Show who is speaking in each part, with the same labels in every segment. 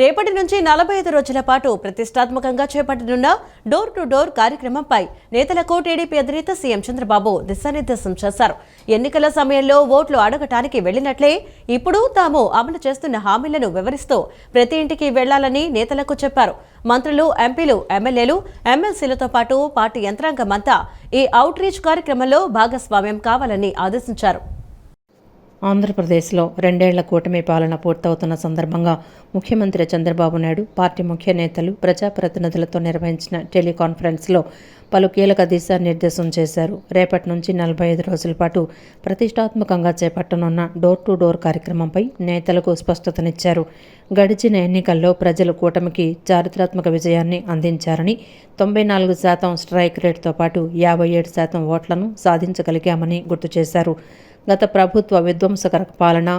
Speaker 1: రేపటి నుంచి 45 రోజుల పాటు ప్రతిష్టాత్మకంగా చేపట్టనున్న డోర్ టు డోర్ కార్యక్రమంపై నేతలకు టీడీపీ అధినేత సీఎం చంద్రబాబు దిశానిర్దేశం చేశారు. ఎన్నికల సమయంలో ఓట్లు అడగటానికి వెళ్లినట్లే ఇప్పుడు తాము అమలు చేస్తున్న హామీలను వివరిస్తూ ప్రతి ఇంటికి వెళ్లాలని నేతలకు చెప్పారు. మంత్రులు, ఎంపీలు, ఎమ్మెల్యేలు, ఎమ్మెల్సీలతో పాటు పార్టీ యంత్రాంగమంతా ఈ అవుట్ రీచ్ కార్యక్రమంలో భాగస్వామ్యం కావాలని ఆదేశించారు.
Speaker 2: ఆంధ్రప్రదేశ్లో 2 ఏళ్ల కూటమి పాలన పూర్తవుతున్న సందర్భంగా ముఖ్యమంత్రి చంద్రబాబు నాయుడు పార్టీ ముఖ్య నేతలు, ప్రజాప్రతినిధులతో నిర్వహించిన టెలికాన్ఫరెన్స్లో పలు కీలక దిశానిర్దేశం చేశారు. రేపటి నుంచి 45 రోజుల పాటు ప్రతిష్టాత్మకంగా చేపట్టనున్న డోర్ టు డోర్ కార్యక్రమంపై నేతలకు స్పష్టతనిచ్చారు. గడిచిన ఎన్నికల్లో ప్రజలు కూటమికి చారిత్రాత్మక విజయాన్ని అందించారని, 94% స్ట్రైక్ రేటుతో పాటు 57% ఓట్లను సాధించగలిగామని గుర్తు చేశారు. గత ప్రభుత్వ విధ్వంసకర పాలన,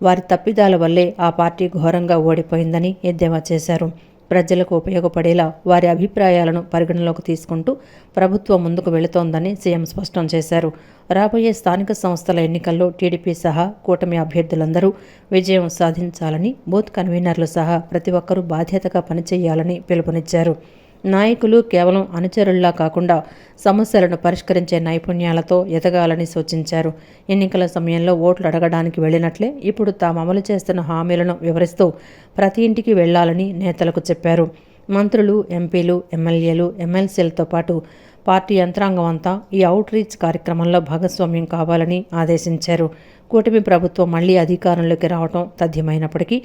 Speaker 2: వారి తప్పిదాల వల్లే ఆ పార్టీ ఘోరంగా ఓడిపోయిందని ఎద్దేవా చేశారు. ప్రజలకు ఉపయోగపడేలా వారి అభిప్రాయాలను పరిగణలోకి తీసుకుంటూ ప్రభుత్వం ముందుకు వెళుతోందని సీఎం స్పష్టం చేశారు. రాబోయే స్థానిక సంస్థల ఎన్నికల్లో టీడీపీ సహా కూటమి అభ్యర్థులందరూ విజయం సాధించాలని, బూత్ కన్వీనర్లు సహా ప్రతి ఒక్కరూ బాధ్యతగా పనిచేయాలని పిలుపునిచ్చారు. నాయకులు కేవలం అనుచరుల్లా కాకుండా సమస్యలను పరిష్కరించే నైపుణ్యాలతో ఎదగాలని సూచించారు. ఎన్నికల సమయంలో ఓట్లు అడగడానికి వెళ్లినట్లే ఇప్పుడు తాము అమలు చేస్తున్న హామీలను వివరిస్తూ ప్రతి ఇంటికి వెళ్లాలని నేతలకు చెప్పారు. మంత్రులు, ఎంపీలు, ఎమ్మెల్యేలు, ఎమ్మెల్సీలతో పాటు పార్టీ యంత్రాంగం అంతా ఈ అవుట్ రీచ్ కార్యక్రమంలో భాగస్వామ్యం కావాలని ఆదేశించారు. కూటమి ప్రభుత్వం మళ్లీ అధికారంలోకి రావడం తథ్యమైనప్పటికీ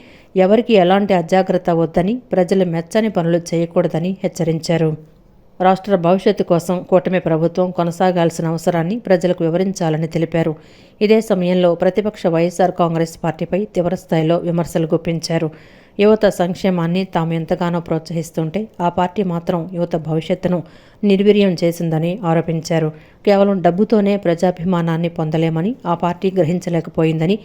Speaker 2: ఎవరికి ఎలాంటి అజాగ్రత్త వద్దని, ప్రజలు మెచ్చని పనులు చేయకూడదని హెచ్చరించారు. రాష్ట్ర భవిష్యత్తు కోసం కూటమి ప్రభుత్వం కొనసాగాల్సిన అవసరాన్ని ప్రజలకు వివరించాలని తెలిపారు. ఇదే సమయంలో ప్రతిపక్ష వైఎస్ఆర్ కాంగ్రెస్ పార్టీపై తీవ్రస్థాయిలో విమర్శలు గుప్పించారు. యువత సంక్షేమాన్ని తాము ఎంతగానో ప్రోత్సహిస్తుంటే ఆ పార్టీ మాత్రం యువత భవిష్యత్తును నిర్వీర్యం చేసిందని ఆరోపించారు. కేవలం డబ్బుతోనే ప్రజాభిమానాన్ని పొందలేమని ఆ పార్టీ గ్రహించలేకపోయిందని,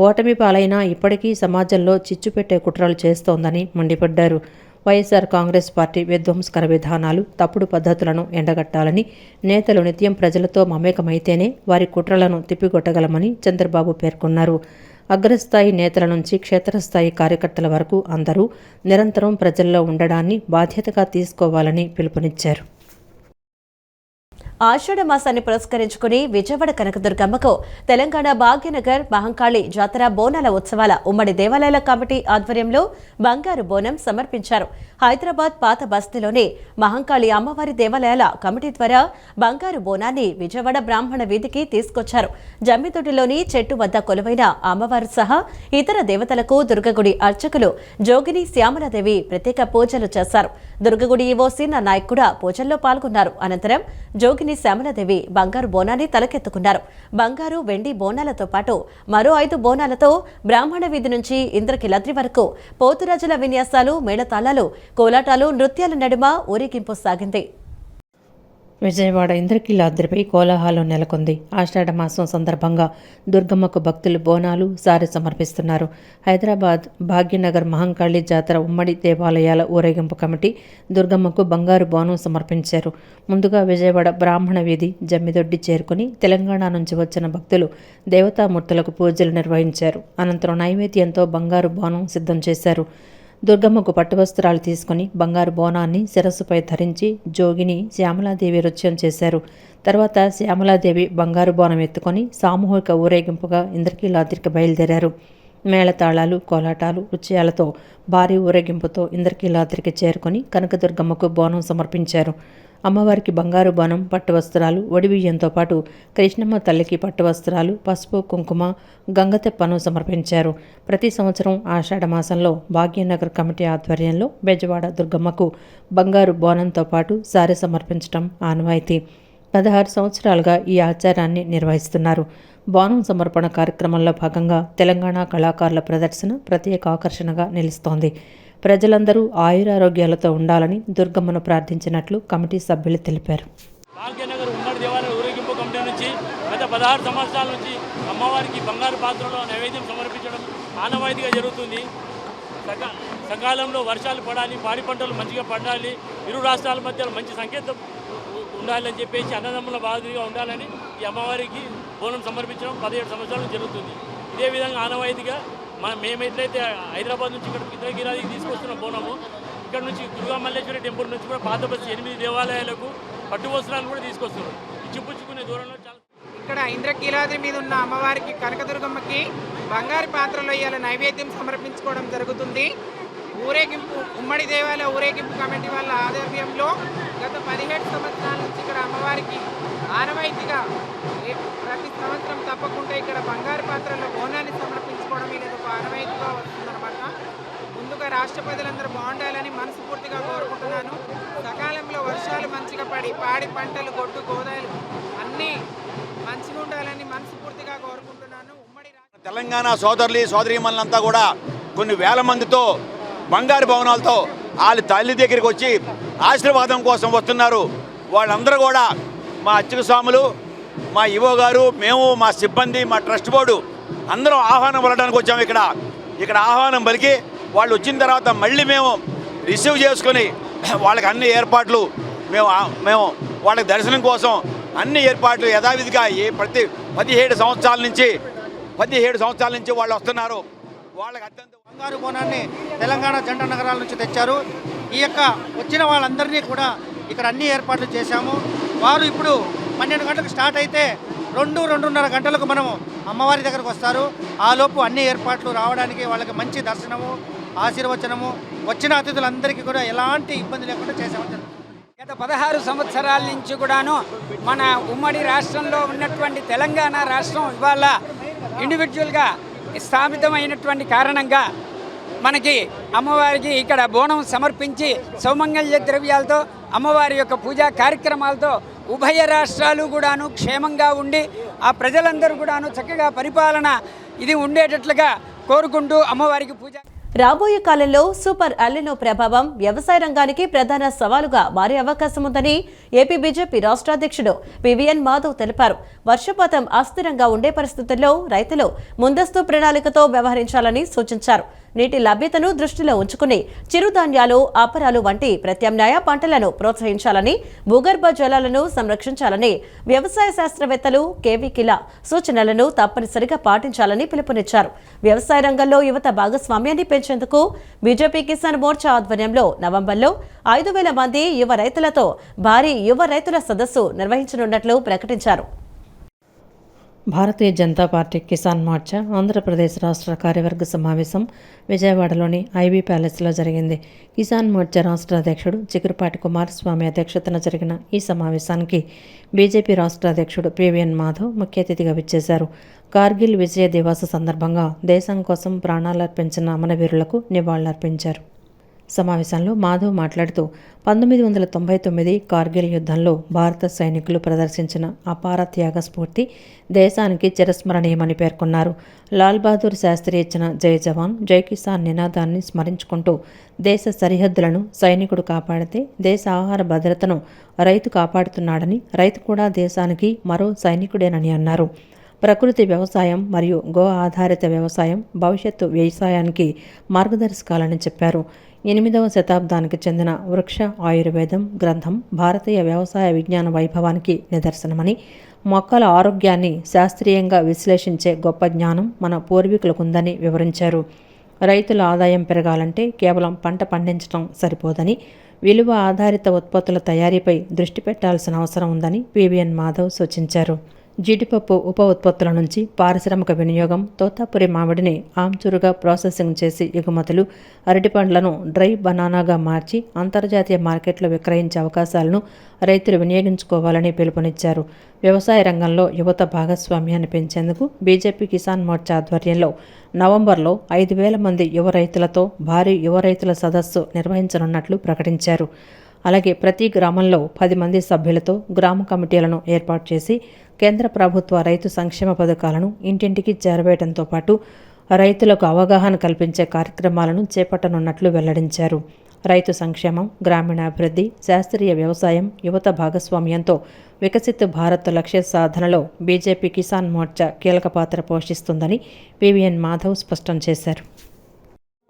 Speaker 2: ఓటమి పాలైనా ఇప్పటికీ సమాజంలో చిచ్చుపెట్టే కుట్రలు చేస్తోందని మండిపడ్డారు. వైఎస్ఆర్ కాంగ్రెస్ పార్టీ విధ్వంసకర విధానాలు, తప్పుడు పద్ధతులను ఎండగట్టాలని, నేతలు నిత్యం ప్రజలతో మమేకమైతేనే వారి కుట్రలను తిప్పికొట్టగలమని చంద్రబాబు పేర్కొన్నారు. అగ్రస్థాయి నేతల నుంచి క్షేత్రస్థాయి కార్యకర్తల వరకు అందరూ నిరంతరం ప్రజల్లో ఉండడాన్ని బాధ్యతగా తీసుకోవాలని పిలుపునిచ్చారు.
Speaker 1: ఆషాఢ మాసాన్ని పురస్కరించుకుని విజయవాడ కనకదుర్గమ్మకు తెలంగాణ భాగ్యనగర్ మహంకాళి జాతర బోనాల ఉత్సవాల ఉమ్మడి దేవాలయాల కమిటీ ఆధ్వర్యంలో బంగారు బోనం సమర్పించారు. హైదరాబాద్ పాత బస్తీలోని మహంకాళి అమ్మవారి దేవాలయాల కమిటీ ద్వారా బంగారు బోనాన్ని విజయవాడ బ్రాహ్మణ వీధికి తీసుకొచ్చారు. జమ్మితొట్టిలోని చెట్టు వద్ద కొలువైన అమ్మవారు సహా ఇతర దేవతలకు దుర్గగుడి అర్చకులు జోగిని శ్యామలాదేవి ప్రత్యేక పూజలు చేశారు. దుర్గగుడి ఈవో సీనా నాయక్ కూడా పూజల్లో పాల్గొన్నారు. అనంతరం జోగిని శ్యామలాదేవి బంగారు బోనాన్ని తలకెత్తుకున్నారు. బంగారు, వెండి బోనాలతో పాటు మరో 5 బోనాలతో బ్రాహ్మణ వీధి నుంచి ఇంద్రకీలాద్రి వరకు పోతురాజుల విన్యాసాలు, మేళతాళాలు, కోలాటాలు, నృత్యాల నడుమ ఊరేగింపు సాగింది.
Speaker 2: విజయవాడ ఇంద్రకీలాద్రిపై కోలాహలం నెలకొంది. ఆషాఢ మాసం సందర్భంగా దుర్గమ్మకు భక్తులు బోనాలు, సారె సమర్పిస్తున్నారు. హైదరాబాద్ భాగ్యనగర్ మహంకాళి జాతర ఉమ్మడి దేవాలయాల ఊరేగింపు కమిటీ దుర్గమ్మకు బంగారు బోనం సమర్పించారు. ముందుగా విజయవాడ బ్రాహ్మణ వీధి జమ్మిదొడ్డి చేరుకుని తెలంగాణ నుంచి వచ్చిన భక్తులు దేవతామూర్తులకు పూజలు నిర్వహించారు. అనంతరం నైవేద్యంతో బంగారు బోనం సిద్ధం చేశారు. దుర్గమ్మకు పట్టువస్త్రాలు తీసుకుని బంగారు బోనాన్ని శిరస్సుపై ధరించి జోగిని శ్యామలాదేవి నృత్యం చేశారు. తర్వాత శ్యామలాదేవి బంగారు బోనం ఎత్తుకొని సామూహిక ఊరేగింపుగా ఇంద్రకీలాద్రికి బయలుదేరారు. మేళతాళాలు, కోలాటాలు, నృత్యాలతో భారీ ఊరేగింపుతో ఇంద్రకీలాద్రికి చేరుకొని కనకదుర్గమ్మకు బోనం సమర్పించారు. అమ్మవారికి బంగారు బోనం, పట్టువస్త్రాలు, ఒడిబియ్యంతో పాటు కృష్ణమ్మ తల్లికి పట్టువస్త్రాలు, పసుపు, కుంకుమ, గంగతెప్పను సమర్పించారు. ప్రతి సంవత్సరం ఆషాఢ మాసంలో భాగ్యనగర్ కమిటీ ఆధ్వర్యంలో బెజవాడ దుర్గమ్మకు బంగారు బోనంతో పాటు సారె సమర్పించడం ఆనవాయితీ. 16 సంవత్సరాలుగా ఈ ఆచారాన్ని నిర్వహిస్తున్నారు. బోనం సమర్పణ కార్యక్రమంలో భాగంగా తెలంగాణ కళాకారుల ప్రదర్శన ప్రత్యేక ఆకర్షణగా నిలుస్తోంది. ప్రజలందరూ ఆయురారోగ్యాలతో ఉండాలని దుర్గమ్మను ప్రార్థించినట్లు కమిటీ సభ్యులు తెలిపారు.
Speaker 3: భాగ్యనగర్ ఉమ్మడి దేవాలయ ఊరేగింపు కమిటీ నుంచి గత 16 సంవత్సరాల నుంచి అమ్మవారికి బంగారు పాత్రలో నైవేద్యం సమర్పించడం ఆనవాయితీగా జరుగుతుంది. సకాలంలో వర్షాలు పడాలి, పాడి పంటలు మంచిగా పండాలి, ఇరు రాష్ట్రాల మధ్య మంచి సంకేతం ఉండాలని చెప్పేసి అన్నదమ్ముల బాధ్యతగా ఉండాలని ఈ అమ్మవారికి బోనం సమర్పించడం 17 సంవత్సరాలు జరుగుతుంది. ఇదే విధంగా ఆనవాయితీగా మేము ఎట్లయితే హైదరాబాద్ నుంచి ఇక్కడ ఇంద్రగిరాదికి తీసుకొస్తున్న బోనము, ఇక్కడ నుంచి దుర్గా మల్లేశ్వరి టెంపుల్ నుంచి కూడా పాత బస్సు 8 దేవాలయాలకు పట్టు వస్త్రాలు కూడా తీసుకొస్తున్నారు. ఇచ్చిపుచ్చుకునే దూరంలో చాలా
Speaker 4: ఇక్కడ ఇంద్రకీలాద్రి మీద ఉన్న అమ్మవారికి కనకదుర్గమ్మకి బంగారు పాత్రలో ఇవాళ నైవేద్యం సమర్పించుకోవడం జరుగుతుంది. ఊరేగింపు ఉమ్మడి దేవాలయ ఊరేగింపు కమిటీ వాళ్ళ ఆధ్వర్యంలో గత 17 సంవత్సరాల నుంచి ఇక్కడ అమ్మవారికి ఆనవాయితీగా ప్రతి సంవత్సరం తప్పకుండా ఇక్కడ బంగారు పాత్రలో బోనాన్ని సమర్పించుకోవడం ఇది ఒక ఆనవాయితీగా వస్తుందన్నమాట. ముందుగా రాష్ట్ర ప్రజలందరూ బాగుండాలని మనస్ఫూర్తిగా కోరుకుంటున్నాను. సకాలంలో వర్షాలు మంచిగా పడి పాడి పంటలు గొడ్డు గోదాలు అన్నీ మంచిగా ఉండాలని మనస్ఫూర్తిగా కోరుకుంటున్నాను. ఉమ్మడి
Speaker 5: తెలంగాణ సోదరులు సోదరీమణులంతా కూడా కొన్ని వేల మందితో బంగారు భవనాలతో వాళ్ళ తల్లి దగ్గరికి వచ్చి ఆశీర్వాదం కోసం వస్తున్నారు. వాళ్ళందరూ కూడా మా అర్చక స్వాములు, మా ఈవో గారు, మేము, మా సిబ్బంది, మా ట్రస్ట్ బోర్డు అందరం ఆహ్వానం పలకడానికి వచ్చాము. ఇక్కడ ఆహ్వానం పలికి వాళ్ళు వచ్చిన తర్వాత మళ్ళీ మేము రిసీవ్ చేసుకొని వాళ్ళకి అన్ని ఏర్పాట్లు మేము వాళ్ళకి దర్శనం కోసం అన్ని ఏర్పాట్లు యథావిధిగా ప్రతి 17 సంవత్సరాల నుంచి వాళ్ళు వస్తున్నారు. వాళ్ళకి అత్యంత
Speaker 6: బంగారు బోనాన్ని తెలంగాణ జంట నగరాల నుంచి తెచ్చారు. ఈ యొక్క వచ్చిన వాళ్ళందరినీ కూడా ఇక్కడ అన్ని ఏర్పాట్లు చేశాము. వారు ఇప్పుడు 12 గంటలకు స్టార్ట్ అయితే 2-2:30 గంటలకు మనము అమ్మవారి దగ్గరకు వస్తారు. ఆలోపు అన్ని ఏర్పాట్లు రావడానికి వాళ్ళకి మంచి దర్శనము, ఆశీర్వచనము, వచ్చిన అతిథులందరికీ కూడా ఎలాంటి ఇబ్బంది లేకుండా చేసామని.
Speaker 4: గత 16 సంవత్సరాల నుంచి కూడాను మన ఉమ్మడి రాష్ట్రంలో ఉన్నటువంటి తెలంగాణ రాష్ట్రం ఇవాళ ఇండివిజువల్గా స్థాపితమైనటువంటి కారణంగా మనకి అమ్మవారికి ఇక్కడ బోనం సమర్పించి సౌమంగళ్య ద్రవ్యాలతో అమ్మవారి యొక్క పూజా కార్యక్రమాలతో ఉభయ రాష్ట్రాలు కూడాను క్షేమంగా ఉండి ఆ ప్రజలందరూ కూడాను చక్కగా పరిపాలన ఇది ఉండేటట్లుగా కోరుకుంటూ అమ్మవారికి పూజ.
Speaker 1: రాబోయే కాలంలో సూపర్ ఎల్నినో ప్రభావం వ్యవసాయ రంగానికి ప్రధాన సవాలుగా మారే అవకాశం ఉందని ఏపీ బీజేపీ రాష్ట్ర అధ్యక్షుడు పివిఎన్ మాధవ్ తెలిపారు. వర్షపాతం అస్థిరంగా ఉండే పరిస్థితుల్లో రైతులు ముందస్తు ప్రణాళికతో వ్యవహరించాలని సూచించారు. నీటి లభ్యతను దృష్టిలో ఉంచుకుని చిరుధాన్యాలు, అపరాలు వంటి ప్రత్యామ్నాయ పంటలను ప్రోత్సహించాలని, భూగర్భ జలాలను సంరక్షించాలని వ్యవసాయ శాస్త్రవేత్తలు కేవీకిల సూచనలను తప్పనిసరిగా పాటించాలని పిలుపునిచ్చారు. వ్యవసాయ రంగంలో యువత భాగస్వామ్యాన్ని పెంచేందుకు బీజేపీ కిసాన్ మోర్చా ఆధ్వర్యంలో నవంబర్లో 5,000 మంది యువ రైతులతో భారీ యువ రైతుల సదస్సు నిర్వహించనున్నట్లు ప్రకటించారు.
Speaker 2: భారతీయ జనతా పార్టీ కిసాన్ మోర్చా ఆంధ్రప్రదేశ్ రాష్ట్ర కార్యవర్గ సమావేశం విజయవాడలోని ఐబీ ప్యాలెస్లో జరిగింది. కిసాన్ మోర్చా రాష్ట్ర అధ్యక్షుడు చిగురుపాటి కుమారస్వామి అధ్యక్షతన జరిగిన ఈ సమావేశానికి బీజేపీ రాష్ట్ర అధ్యక్షుడు పివిఎన్ మాధవ్ ముఖ్య అతిథిగా విచ్చేశారు. కార్గిల్ విజయ దివాస సందర్భంగా దేశం కోసం ప్రాణాలర్పించిన అమరవీరులకు నివాళులర్పించారు. సమావేశంలో మాధవ్ మాట్లాడుతూ 1999 కార్గిల్ యుద్ధంలో భారత సైనికులు ప్రదర్శించిన అపార త్యాగ స్ఫూర్తి దేశానికి చిరస్మరణీయమని పేర్కొన్నారు. లాల్ బహదూర్ శాస్త్రి ఇచ్చిన జై జవాన్ జై కిసాన్ నినాదాన్ని స్మరించుకుంటూ దేశ సరిహద్దులను సైనికుడు కాపాడితే దేశ ఆహార భద్రతను రైతు కాపాడుతున్నాడని, రైతు కూడా దేశానికి మరో సైనికుడేనని అన్నారు. ప్రకృతి వ్యవసాయం మరియు గో ఆధారిత వ్యవసాయం భవిష్యత్తు వ్యవసాయానికి మార్గదర్శకాలని చెప్పారు. 8వ శతాబ్దానికి చెందిన వృక్ష ఆయుర్వేదం గ్రంథం భారతీయ వ్యవసాయ విజ్ఞాన వైభవానికి నిదర్శనమని, మొక్కల ఆరోగ్యాన్ని శాస్త్రీయంగా విశ్లేషించే గొప్ప జ్ఞానం మన పూర్వీకులకుందని వివరించారు. రైతుల ఆదాయం పెరగాలంటే కేవలం పంట పండించడం సరిపోదని, విలువ ఆధారిత ఉత్పత్తుల తయారీపై దృష్టి పెట్టాల్సిన అవసరం ఉందని పివిఎన్ మాధవ్ సూచించారు. జీడిపప్పు ఉప ఉత్పత్తుల నుంచి పారిశ్రామిక వినియోగం, తోతాపురి మామిడిని ఆమ్చూరుగా ప్రాసెసింగ్ చేసి ఎగుమతులు, అరటిపండ్లను డ్రై బనానాగా మార్చి అంతర్జాతీయ మార్కెట్లో విక్రయించే అవకాశాలను రైతులు వినియోగించుకోవాలని పిలుపునిచ్చారు. వ్యవసాయ రంగంలో యువత భాగస్వామ్యాన్ని పెంచేందుకు బీజేపీ కిసాన్ మోర్చా ఆధ్వర్యంలో నవంబర్లో 5,000 మంది యువ రైతులతో భారీ యువ రైతుల సదస్సు నిర్వహించనున్నట్లు ప్రకటించారు. అలాగే ప్రతి గ్రామంలో 10 మంది సభ్యులతో గ్రామ కమిటీలను ఏర్పాటు చేసి కేంద్ర ప్రభుత్వ రైతు సంక్షేమ పథకాలను ఇంటింటికి చేరవేయడంతో పాటు రైతులకు అవగాహన కల్పించే కార్యక్రమాలను చేపట్టనున్నట్లు వెల్లడించారు. రైతు సంక్షేమం, గ్రామీణాభివృద్ధి, శాస్త్రీయ వ్యవసాయం, యువత భాగస్వామ్యంతో వికసిత్ భారత్ లక్ష్య సాధనలో బీజేపీ కిసాన్ మోర్చా కీలక పాత్ర పోషిస్తుందని పివిఎన్ మాధవ్ స్పష్టం చేశారు.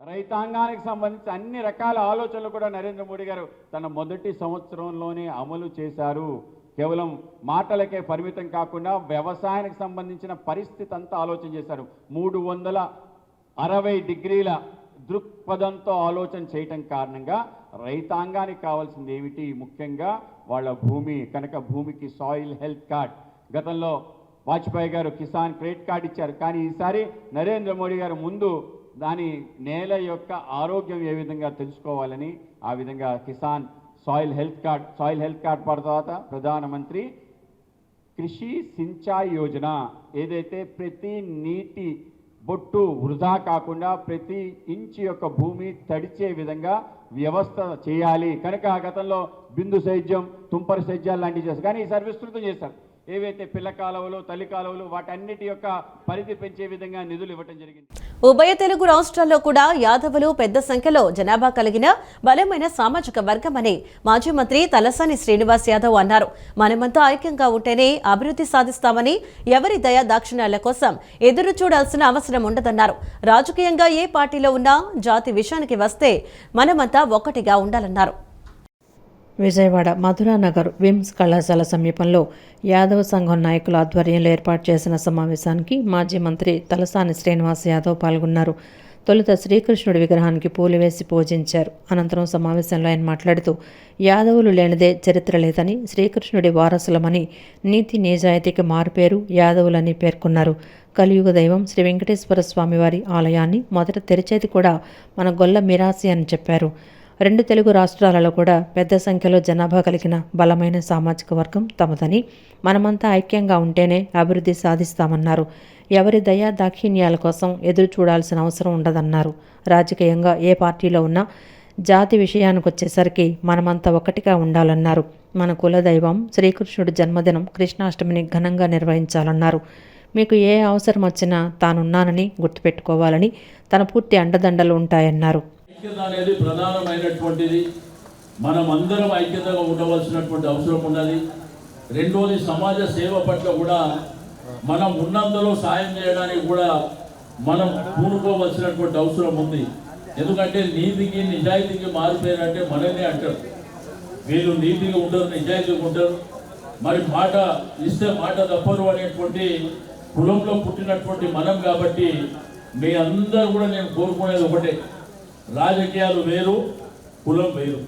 Speaker 7: రైతాంగానికి సంబంధించి అన్ని రకాల ఆలోచనలు కూడా నరేంద్ర మోడీ గారు తన మొదటి సంవత్సరంలోనే అమలు చేశారు. కేవలం మాటలకే పరిమితం కాకుండా వ్యవసాయానికి సంబంధించిన పరిస్థితి అంతా ఆలోచన చేశారు. 300 60 డిగ్రీల దృక్పథంతో ఆలోచన చేయటం కారణంగా రైతాంగానికి కావాల్సింది ఏమిటి, ముఖ్యంగా వాళ్ళ భూమి కనుక భూమికి సాయిల్ హెల్త్ కార్డ్, గతంలో వాజ్పేయి గారు కిసాన్ క్రెడిట్ కార్డ్ ఇచ్చారు, కానీ ఈసారి నరేంద్ర మోడీ గారు ముందు దాని నేల యొక్క ఆరోగ్యం ఏ విధంగా తెలుసుకోవాలని ఆ విధంగా కిసాన్ సాయిల్ హెల్త్ కార్డ్ పడిన తర్వాత ప్రధానమంత్రి కృషి సించాయ్ యోజన, ఏదైతే ప్రతి నీటి బొట్టు వృధా కాకుండా ప్రతి ఇంచు యొక్క భూమి తడిచే విధంగా వ్యవస్థ చేయాలి. కనుక గతంలో బిందు సేద్యం, తుంపర సేద్యాలు లాంటివి చేస్తారు, కానీ ఈసారి విస్తృతం చేశారు. ఏవైతే పిల్ల కాలువలు, తల్లి కాలువలు వాటన్నిటి యొక్క పరిధి పెంచే విధంగా నిధులు ఇవ్వడం జరిగింది.
Speaker 1: ఉభయ తెలుగు రాష్ట్రాల్లో కూడా యాదవులు పెద్ద సంఖ్యలో జనాభా కలిగిన బలమైన సామాజిక వర్గమని మాజీ మంత్రి తలసాని శ్రీనివాస్ యాదవ్ అన్నారు. మనమంతా ఐక్యంగా ఉంటేనే అభివృద్ధి సాధిస్తామని, ఎవరి దయా దాక్షిణ్యాల కోసం ఎదురు చూడాల్సిన అవసరం ఉండదన్నారు. రాజకీయంగా ఏ పార్టీలో ఉన్నా జాతి విషయానికి వస్తే మనమంతా ఒక్కటిగా ఉండాలన్నారు.
Speaker 2: విజయవాడ మధురానగర్ విమ్స్ కళాశాల సమీపంలో యాదవ సంఘం నాయకుల ఆధ్వర్యంలో ఏర్పాటు చేసిన సమావేశానికి మాజీ మంత్రి తలసాని శ్రీనివాస్ యాదవ్ పాల్గొన్నారు. తొలుత శ్రీకృష్ణుడి విగ్రహానికి పూలు వేసి పూజించారు. అనంతరం సమావేశంలో ఆయన మాట్లాడుతూ యాదవులు లేనిదే చరిత్ర లేదని, శ్రీకృష్ణుడి వారసులమని, నీతి నిజాయితీకి మారుపేరు యాదవులని పేర్కొన్నారు. కలియుగ దైవం శ్రీ వెంకటేశ్వర స్వామివారి ఆలయాన్ని మొదట తెరిచేది కూడా మన గొల్ల మిరాసి అని చెప్పారు. 2 తెలుగు రాష్ట్రాలలో కూడా పెద్ద సంఖ్యలో జనాభా కలిగిన బలమైన సామాజిక వర్గం తమదని, మనమంతా ఐక్యంగా ఉంటేనే అభివృద్ధి సాధిస్తామన్నారు. ఎవరి దయా దాక్షిణ్యాల కోసం ఎదురు చూడాల్సిన అవసరం ఉండదన్నారు. రాజకీయంగా ఏ పార్టీలో ఉన్నా జాతి విషయానికి వచ్చేసరికి మనమంతా ఒకటిగా ఉండాలన్నారు. మన కులదైవం శ్రీకృష్ణుడి జన్మదినం కృష్ణాష్టమిని ఘనంగా నిర్వహించాలన్నారు. మీకు ఏ అవసరం వచ్చినా తానున్నానని గుర్తుపెట్టుకోవాలని, తన పూర్తి అండదండలు ఉంటాయన్నారు.
Speaker 3: ఐక్యత అనేది ప్రధానమైనటువంటిది. మనం అందరం ఐక్యతగా ఉండవలసినటువంటి అవసరం ఉన్నది. రెండోది, సమాజ సేవ పట్ల కూడా మనం ఉన్నంతలో సాయం చేయడానికి కూడా మనం పూనుకోవలసినటువంటి అవసరం ఉంది. ఎందుకంటే నీతికి నిజాయితీకి మారిపోయినట్టే మనల్ని అంటారు. వీళ్ళు నీతిగా ఉండరు, నిజాయితీగా ఉండరు, మరి మాట ఇస్తే మాట తప్పరు అనేటువంటి కులంలో పుట్టినటువంటి మనం కాబట్టి మీ అందరూ కూడా నేను కోరుకునేది ఒకటే, రాజకీయాలు వేరు, కులం వేరు.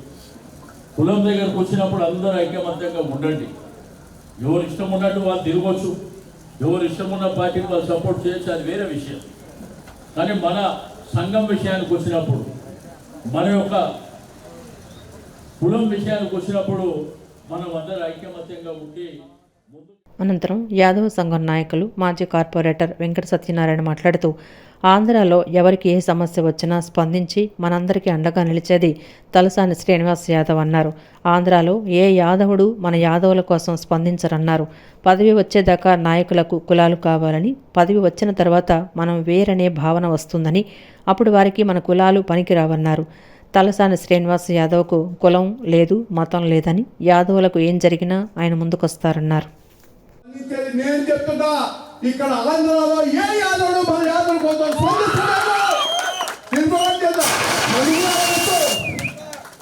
Speaker 3: కులం దగ్గరకు వచ్చినప్పుడు అందరూ ఐక్యమత్యంగా ఉండండి. ఎవరు ఇష్టం ఉన్నట్టు వాళ్ళు తిరగవచ్చు, ఎవరు ఇష్టం ఉన్న పార్టీకి వాళ్ళు సపోర్ట్ చేయొచ్చు, అది వేరే విషయం. కానీ మన సంఘం విషయానికి వచ్చినప్పుడు, మన యొక్క కులం విషయానికి వచ్చినప్పుడు మనం అందరూ ఐక్యమత్యంగా ఉండి
Speaker 2: అనంతరం యాదవ సంఘం నాయకులు మాజీ కార్పొరేటర్ వెంకట సత్యనారాయణ మాట్లాడుతూ ఆంధ్రాలో ఎవరికి ఏ సమస్య వచ్చినా స్పందించి మనందరికీ అండగా నిలిచేది తలసాని శ్రీనివాస్ యాదవ్ అన్నారు. ఆంధ్రాలో ఏ యాదవుడు మన యాదవుల కోసం స్పందించరన్నారు. పదవి వచ్చేదాకా నాయకులకు కులాలు కావాలని, పదవి వచ్చిన తర్వాత మనం వేరనే భావన వస్తుందని, అప్పుడు వారికి మన కులాలు పనికిరావన్నారు. తలసాని శ్రీనివాస్ యాదవ్కు కులం లేదు, మతం లేదని, యాదవులకు ఏం జరిగినా ఆయన ముందుకొస్తారన్నారు.
Speaker 8: నేను చెప్తున్నా, ఇక్కడ ఆంధ్రలో ఏ యాదవుడు మన యాదవుల కోసం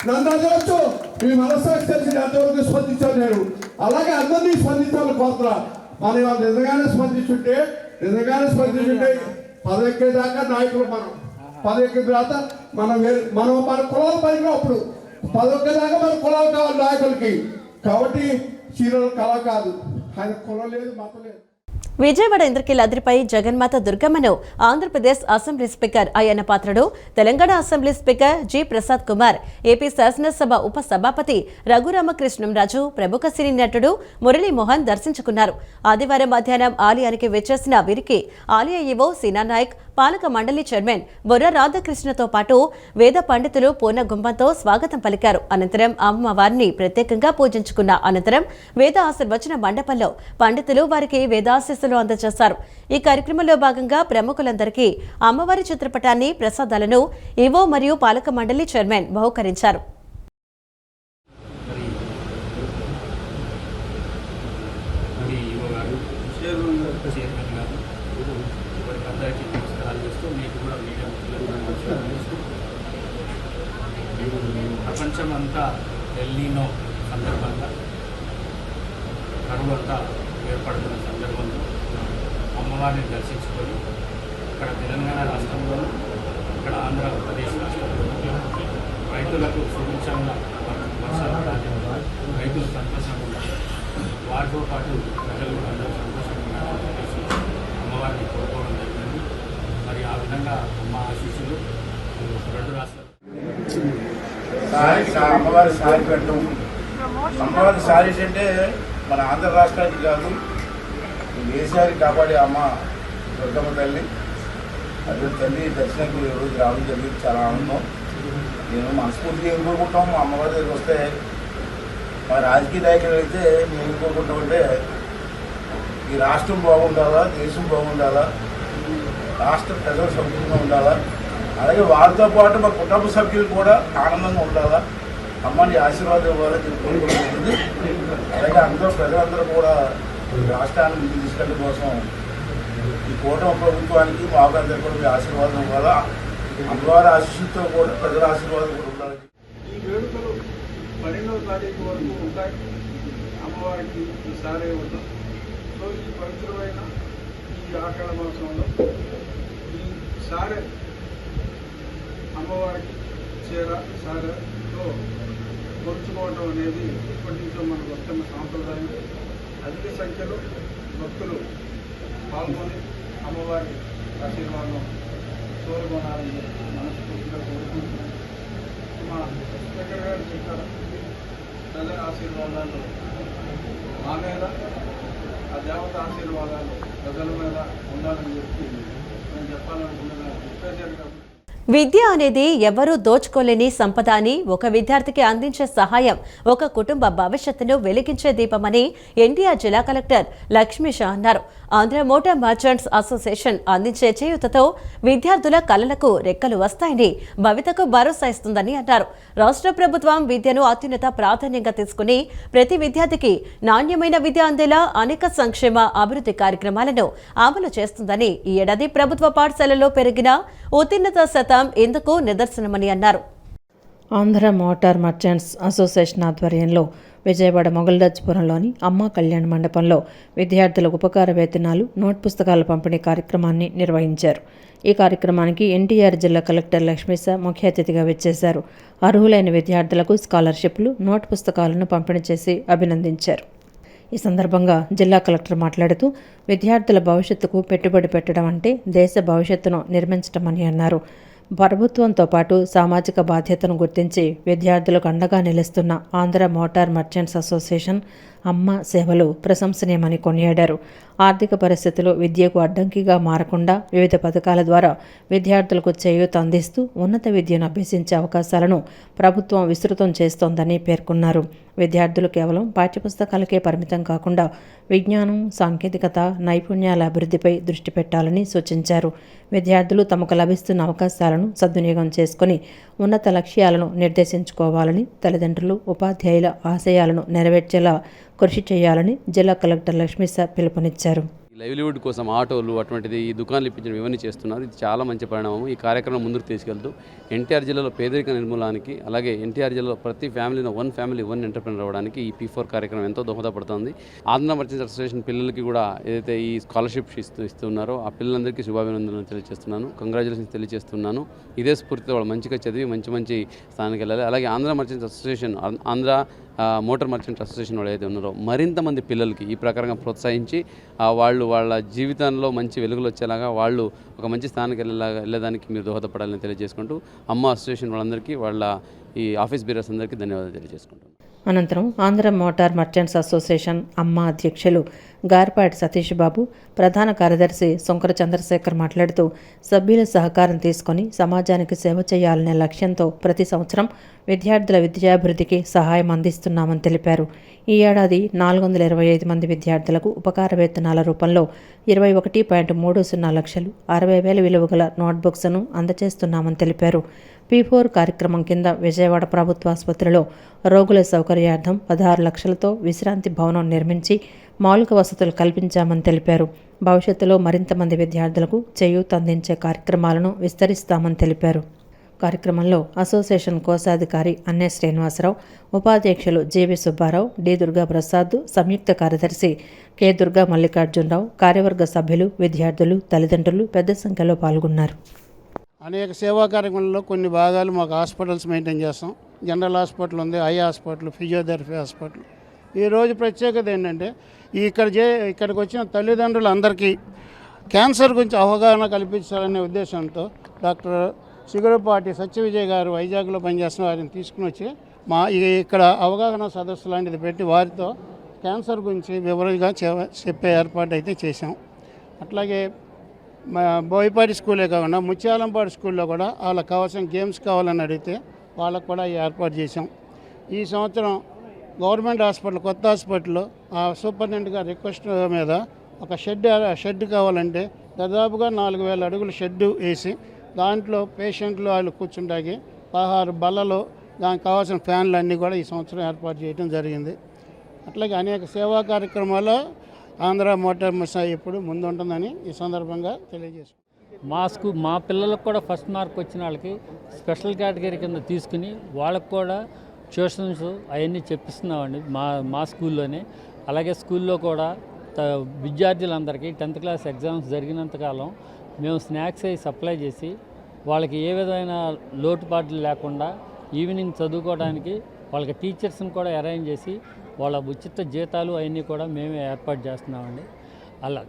Speaker 8: నన్ను అడగచ్చు, మీ మనస్సాక్షి తెలిసిన ఎంతవరకు స్పందించాను నేను. అలాగే అందరినీ స్పందించాలని కోరుతున్నా. మన వాళ్ళు నిజంగానే స్పందించుంటే పదెక్కేదాకా నాయకులు మనం, పదెక్కిన తర్వాత మనం మన కులాలు పైగా అప్పుడు పదొక్కేదాకా మన కులాలు కావాలి నాయకులకి. కాబట్టి చీరలు కళ కాదు, ఆయన కులం లేదు, మతం లేదు.
Speaker 1: విజయవాడ ఇంద్రకీలాద్రిపై జగన్మాత దుర్గమ్మను Andhra Pradesh assembly speaker Ayyanna Patrudu, Telangana assembly speaker G Prasad Kumar, AP శాసనసభ ఉప సభాపతి రఘురామకృష్ణంరాజు, ప్రముఖ సినీ నటుడు మురళీమోహన్ దర్శించుకున్నారు. ఆదివారం మధ్యాహ్నం ఆలయానికి విచ్చేసిన వీరికి ఆలయ ఈవో సీనా నాయక్, పాలక మండలి చైర్మన్ బొర్ర రాధాకృష్ణతో పాటు వేద పండితులు పూర్ణ గుంభంతో స్వాగతం పలికారు. అనంతరం అమ్మవారిని ప్రత్యేకంగా పూజించుకున్న అనంతరం వేద ఆశీర్వచన మండపంలో పండితులు వారికి వేదాశీస్సులు అందజేశారు. ఈ కార్యక్రమంలో భాగంగా ప్రముఖులందరికీ అమ్మవారి చిత్రపటాన్ని, ప్రసాదాలను ఈవో మరియు పాలక మండలి చైర్మన్ బహుకరించారు.
Speaker 9: ప్రపంచమంతా ఎల్నినో సందర్భంగా, కరువు అంతా ఏర్పడుతున్న సందర్భంలో అమ్మవారిని దర్శించుకొని అక్కడ తెలంగాణ రాష్ట్రంలో, ఇక్కడ ఆంధ్రప్రదేశ్ రాష్ట్రంలో రైతులకు సుభిక్షంగా వర్షాలు పడాలి, రైతులు సంతోషంగా ఉండాలి, వారితో పాటు ప్రజలు కూడా అందరూ సంతోషంగా ఉండాలని చెప్పేసి అమ్మవారిని కోరుకోవడం జరిగింది. మరి ఆ విధంగా అమ్మ ఆశీస్సులు రెండు రాష్ట్రాలు
Speaker 10: అమ్మవారి సారీ పెట్టడం. అమ్మవారి సారీస్ అంటే మన ఆంధ్ర రాష్ట్రానికి కాదు, దేశాన్ని కాపాడే అమ్మ దుర్గమ్మ తల్లి. అదే తల్లి దర్శనానికి రోజు రావడం జరిగింది, చాలా ఆనందం. నేను మనస్ఫూర్తిగా ఏం కోరుకుంటాం, మా అమ్మవారి దగ్గరికి వస్తే మా రాజకీయ నాయకులు అయితే మేము ఏం కోరుకుంటామంటే ఈ రాష్ట్రం బాగుండాలా, దేశం బాగుండాలా, రాష్ట్ర ప్రజలు సంతృప్తిగా ఉండాలా, అలాగే వారితో పాటు మా కుటుంబ సభ్యులు కూడా ఆనందంగా ఉండాలా, అమ్మని ఆశీర్వాదం ఇవ్వాలని చెప్పి కోరుకోవడం జరిగింది. అలాగే అందరూ ప్రజలందరూ కూడా ఈ రాష్ట్రాన్ని ముందుకు తీసుకెళ్ళడం కోసం ఈ కూటమి ప్రభుత్వానికి మాకు అందరికీ కూడా మీ ఆశీర్వాదం ఇవ్వాలా, అమ్మవారి ఆశీస్సుతో కూడా ప్రజల ఆశీర్వాదం కూడా ఉండాలి.
Speaker 8: ఈ వేడుకలు 12వ తారీఖు వరకు ఉంటాయి. అమ్మవారికి ఈసారి ఉంటాం. సో ఈ పవిత్రమైన ఈ ఆషాఢ మాసంలో ఈ సారె అమ్మవారికి చీర సారెతో కొలుచుకోవడం అనేది ఇప్పటి నుంచో మనకు వస్తున్న సాంప్రదాయం. అధిక సంఖ్యలో భక్తులు పాల్గొని అమ్మవారి ఆశీర్వాదం కోరుకోవాలని మనస్ఫూర్తిగా కోరుకుంటున్నాం. మా స్పీకర్ గారు చెప్పారు, ప్రజల ఆశీర్వాదాలు మా మీద, ఆ దేవత ఆశీర్వాదాలు ప్రజల మీద ఉండాలని చెప్పి నేను చెప్పాలనుకుంటున్నాను. చెప్పేశారు కాబట్టి
Speaker 1: విద్య అనేది ఎవరూ దోచుకోలేని సంపద అని, ఒక విద్యార్థికి అందించే సహాయం ఒక కుటుంబ భవిష్యత్తును వెలిగించే దీపమని ఎన్టీఆర్ జిల్లా కలెక్టర్ లక్ష్మీ షా అన్నారు. ఆంధ్ర మోటార్ మర్చెంట్స్ అసోసియేషన్ అందించే చేయూతతో విద్యార్థుల కలలకు రెక్కలు వస్తాయని, భవితకు భరోసా ఇస్తుందని అన్నారు. రాష్ట్ర ప్రభుత్వం విద్యను అత్యున్నత ప్రాధాన్యంగా తీసుకుని ప్రతి విద్యార్థికి నాణ్యమైన విద్య అందేలా అనేక సంక్షేమ అభివృద్ధి కార్యక్రమాలను అమలు చేస్తుందని, ఈ ఏడాది ప్రభుత్వ పాఠశాలల్లో పెరిగిన ఉత్తీర్ణత శాతం ఇందుకు నిదర్శనమని అన్నారు.
Speaker 2: ఆంధ్ర మోటార్ మర్చెంట్స్ అసోసియేషన్ ఆధ్వర్యంలో విజయవాడ మొగల్రాజ్పురంలోని అమ్మ కళ్యాణ మండపంలో విద్యార్థులకు ఉపకార వేతనాలు, నోట్ పుస్తకాల పంపిణీ కార్యక్రమాన్ని నిర్వహించారు. ఈ కార్యక్రమానికి ఎన్టీఆర్ జిల్లా కలెక్టర్ లక్ష్మీశ ముఖ్య అతిథిగా వచ్చేశారు. అర్హులైన విద్యార్థులకు స్కాలర్షిప్లు, నోట్ పుస్తకాలను పంపిణీ చేసి అభినందించారు. ఈ సందర్భంగా జిల్లా కలెక్టర్ మాట్లాడుతూ విద్యార్థుల భవిష్యత్తుకు పెట్టుబడి పెట్టడం అంటే దేశ భవిష్యత్తును నిర్మించటమని అన్నారు. ప్రభుత్వంతో పాటు సామాజిక బాధ్యతను గుర్తించి విద్యార్థులకు అండగా నిలుస్తున్న ఆంధ్ర మోటార్ మర్చెంట్స్ అసోసియేషన్ అమ్మ సేవలు ప్రశంసనీయమని కొనియాడారు. ఆర్థిక పరిస్థితులు విద్యకు అడ్డంకిగా మారకుండా వివిధ పథకాల ద్వారా విద్యార్థులకు చేయూత అందిస్తూ ఉన్నత విద్యను అభ్యసించే అవకాశాలను ప్రభుత్వం విస్తృతం చేస్తోందని పేర్కొన్నారు. విద్యార్థులు కేవలం పాఠ్యపుస్తకాలకే పరిమితం కాకుండా విజ్ఞానం, సాంకేతికత, నైపుణ్యాల అభివృద్ధిపై దృష్టి పెట్టాలని సూచించారు. విద్యార్థులు తమకు లభిస్తున్న అవకాశాలను సద్వినియోగం చేసుకుని ఉన్నత లక్ష్యాలను నిర్దేశించుకోవాలని, తల్లిదండ్రులు, ఉపాధ్యాయుల ఆశయాలను నెరవేర్చేలా కృషి చేయాలని జిల్లా కలెక్టర్ లక్ష్మీశ పిలుపునిచ్చారు.
Speaker 11: లైవ్లీవుడ్ కోసం ఆటోలు అటువంటిది ఈ దుకాణాలు ఇప్పించడం ఇవన్నీ చేస్తున్నారు. ఇది చాలా మంచి పరిణామం. ఈ కార్యక్రమం ముందుకు తీసుకెళ్తూ ఎన్టీఆర్ జిల్లాలో పేదరిక నిర్మూలనానికి, అలాగే ఎన్టీఆర్ జిల్లాలో ప్రతి ఫ్యామిలీలో వన్ ఫ్యామిలీ వన్ ఎంటర్ప్రెనర్ అవ్వడానికి ఈ P4 కార్యక్రమం ఎంతో దోహదపడుతుంది. ఆంధ్ర మర్చెంట్స్ అసోసియేషన్ పిల్లలకి కూడా ఏదైతే ఈ స్కాలర్షిప్ ఇస్తున్నారో ఆ పిల్లలందరికీ శుభాభినందనలు తెలియజేస్తున్నాను, కంగ్రాచులేషన్స్ తెలియజేస్తున్నాను. ఇదే స్ఫూర్తితో వాళ్ళు మంచిగా చదివి మంచి స్థానానికి వెళ్ళాలి. అలాగే Andhra merchants association, Andhra motor merchant association వాళ్ళు ఏదైతే ఉన్నారో మరింత మంది పిల్లలకి ఈ ప్రకారంగా ప్రోత్సహించి వాళ్ళు వాళ్ళ జీవితంలో మంచి వెలుగులు వచ్చేలాగా వాళ్ళు ఒక మంచి స్థానానికి వెళ్ళేదానికి మీరు దోహదపడాలని తెలియజేసుకుంటూ అమ్మ అసోసియేషన్ వాళ్ళందరికీ, వాళ్ళ ఈ ఆఫీస్ బీరర్స్ అందరికీ ధన్యవాదాలు తెలియజేసుకుంటున్నాను.
Speaker 2: అనంతరం ఆంధ్ర మోటార్ మర్చెంట్స్ అసోసియేషన్ అమ్మ అధ్యక్షులు గార్పాటి సతీష్ బాబు, ప్రధాన కార్యదర్శి శంకర చంద్రశేఖర్ మాట్లాడుతూ సభ్యుల సహకారం తీసుకొని సమాజానికి సేవ చేయాలనే లక్ష్యంతో ప్రతి సంవత్సరం విద్యార్థుల విద్యాభివృద్ధికి సహాయం అందిస్తున్నామని తెలిపారు. ఈ ఏడాది 425 మంది విద్యార్థులకు ఉపకార వేతనాల రూపంలో 21.30 లక్షలు, 60,000 విలువ గల నోట్బుక్స్ను అందజేస్తున్నామని తెలిపారు. P4 కార్యక్రమం కింద విజయవాడ ప్రభుత్వ ఆసుపత్రిలో రోగుల సౌకర్యార్థం 16 లక్షలతో విశ్రాంతి భవనం నిర్మించి మౌలిక వసతులు కల్పించామని తెలిపారు. భవిష్యత్తులో మరింత మంది విద్యార్థులకు చేయూత అందించే కార్యక్రమాలను విస్తరిస్తామని తెలిపారు. కార్యక్రమంలో అసోసియేషన్ కోశాధికారి అన్నే శ్రీనివాసరావు, ఉపాధ్యక్షులు జేవి సుబ్బారావు, డి దుర్గాప్రసాద్, సంయుక్త కార్యదర్శి కె దుర్గా మల్లికార్జునరావు, కార్యవర్గ సభ్యులు, విద్యార్థులు, తల్లిదండ్రులు పెద్ద సంఖ్యలో పాల్గొన్నారు.
Speaker 12: అనేక సేవా కార్యక్రమాల్లో కొన్ని భాగాలు మాకు హాస్పిటల్స్ మెయింటైన్ చేస్తాం. జనరల్ హాస్పిటల్ ఉంది, ఐ హాస్పిటల్, ఫిజియోథెరపీ హాస్పిటల్. ఈరోజు ప్రత్యేకత ఏంటంటే ఇక్కడికి వచ్చిన తల్లిదండ్రులందరికీ క్యాన్సర్ గురించి అవగాహన కల్పించాలనే ఉద్దేశంతో డాక్టర్ సిగురుపాటి సత్యవిజయ్ గారు వైజాగ్లో పనిచేస్తున్న వారిని తీసుకుని వచ్చి ఇక్కడ అవగాహన సదస్సు లాంటిది పెట్టి వారితో క్యాన్సర్ గురించి వివరంగా చెప్పే ఏర్పాటు అయితే చేశాం. అట్లాగే బోయపాటి స్కూలే కాకుండా ముత్యాలంపాడు స్కూల్లో కూడా వాళ్ళకి కావాల్సిన గేమ్స్ కావాలని అడిగితే వాళ్ళకు కూడా ఏర్పాటు చేశాం. ఈ సంవత్సరం గవర్నమెంట్ హాస్పిటల్, కొత్త హాస్పిటల్లో ఆ సూపరింటెండెంట్ గారి రిక్వెస్ట్ మీద ఒక షెడ్ కావాలంటే దాదాపుగా 4000 అడుగుల షెడ్ వేసి దాంట్లో పేషెంట్లు వాళ్ళు కూర్చుంటాకి 16 బల్లలు, దానికి కావాల్సిన ఫ్యాన్లు అన్నీ కూడా ఈ సంవత్సరం ఏర్పాటు చేయడం జరిగింది. అట్లాగే అనేక సేవా కార్యక్రమాల్లో ఆంధ్ర మోటార్ మిసైల్ ఎప్పుడు ముందుంటుందని ఈ సందర్భంగా తెలియజేస్తాం.
Speaker 13: మా పిల్లలకు కూడా ఫస్ట్ మార్క్ వచ్చిన వాళ్ళకి స్పెషల్ కేటగిరీ కింద తీసుకుని వాళ్ళకు కూడా ట్యూషన్స్ అవన్నీ చెప్పిస్తున్నామండి మా స్కూల్లోనే. అలాగే స్కూల్లో కూడా విద్యార్థులందరికీ 10th క్లాస్ ఎగ్జామ్స్ జరిగినంతకాలం మేము స్నాక్స్ అవి సప్లై చేసి వాళ్ళకి ఏ విధమైన లోటుపాట్లు లేకుండా ఈవినింగ్ చదువుకోవడానికి వాళ్ళకి టీచర్స్ని కూడా అరేంజ్ చేసి వాళ్ళ ఉచిత జీతాలు అవన్నీ కూడా మేమే ఏర్పాటు చేస్తున్నామండి. అలా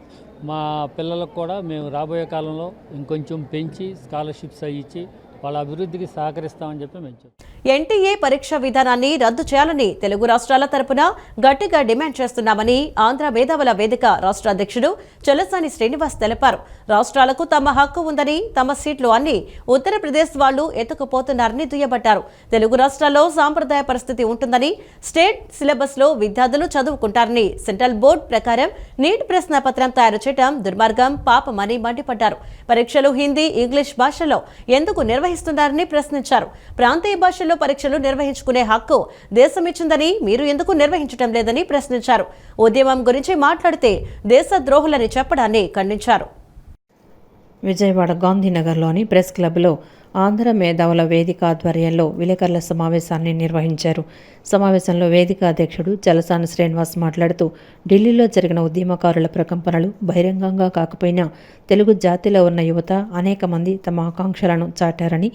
Speaker 13: మా పిల్లలకు కూడా మేము రాబోయే కాలంలో ఇంకొంచెం పెంచి స్కాలర్షిప్స్ అవి ఇచ్చి వాళ్ళ అభివృద్ధికి సహకరిస్తామని చెప్పి మేము చెప్తాం.
Speaker 1: ఎన్టీఏ పరీక్ష విధానాన్ని రద్దు చేయాలని తెలుగు రాష్ట్రాల తరపున గట్టిగా డిమాండ్ చేస్తున్నామని ఆంధ్ర మేధావుల వేదిక రాష్ట్ర అధ్యక్షుడు చొలసాని శ్రీనివాస్ తెలిపారు. రాష్ట్రాలకు తమ హక్కు ఉందని, తమ సీట్లు అన్ని ఉత్తరప్రదేశ్ వాళ్లు ఎత్తుకుపోతున్నారని దుయ్యబట్టారు. తెలుగు రాష్ట్రాల్లో సాంప్రదాయ పరిస్థితి ఉంటుందని, స్టేట్ సిలబస్ లో విద్యార్థులు చదువుకుంటారని, సెంట్రల్ బోర్డు ప్రకారం నీట్ ప్రశ్న పత్రం తయారు చేయడం దుర్మార్గం, పాపమని మండిపడ్డారు. పరీక్షలు హిందీ, ఇంగ్లీష్ భాషలో ఎందుకు నిర్వహిస్తున్నారని ప్రశ్నించారు. ప్రాంతీయ భాషల్లో పరీక్షలు నిర్వహించుకునే హక్కు దేశమిచ్చిందని మీరు ఎందుకు నిర్వహించడం లేదని ప్రశ్నించారు. ఉద్యమం గురించి మాట్లాడితే దేశద్రోహులని చెప్పడాన్ని ఖండించారు.
Speaker 2: విజయవాడ గాంధీనగర్లోని ప్రెస్ క్లబ్లో ఆంధ్ర మేధావుల వేదిక ఆధ్వర్యంలో విలేకరుల సమావేశాన్ని నిర్వహించారు. సమావేశంలో వేదిక అధ్యక్షుడు చలసాని శ్రీనివాస్ మాట్లాడుతూ ఢిల్లీలో జరిగిన ఉద్యమకారుల ప్రకంపనలు బహిరంగంగా కాకపోయినా తెలుగు జాతిలో ఉన్న యువత అనేక మంది తమ ఆకాంక్షలను చాటారని,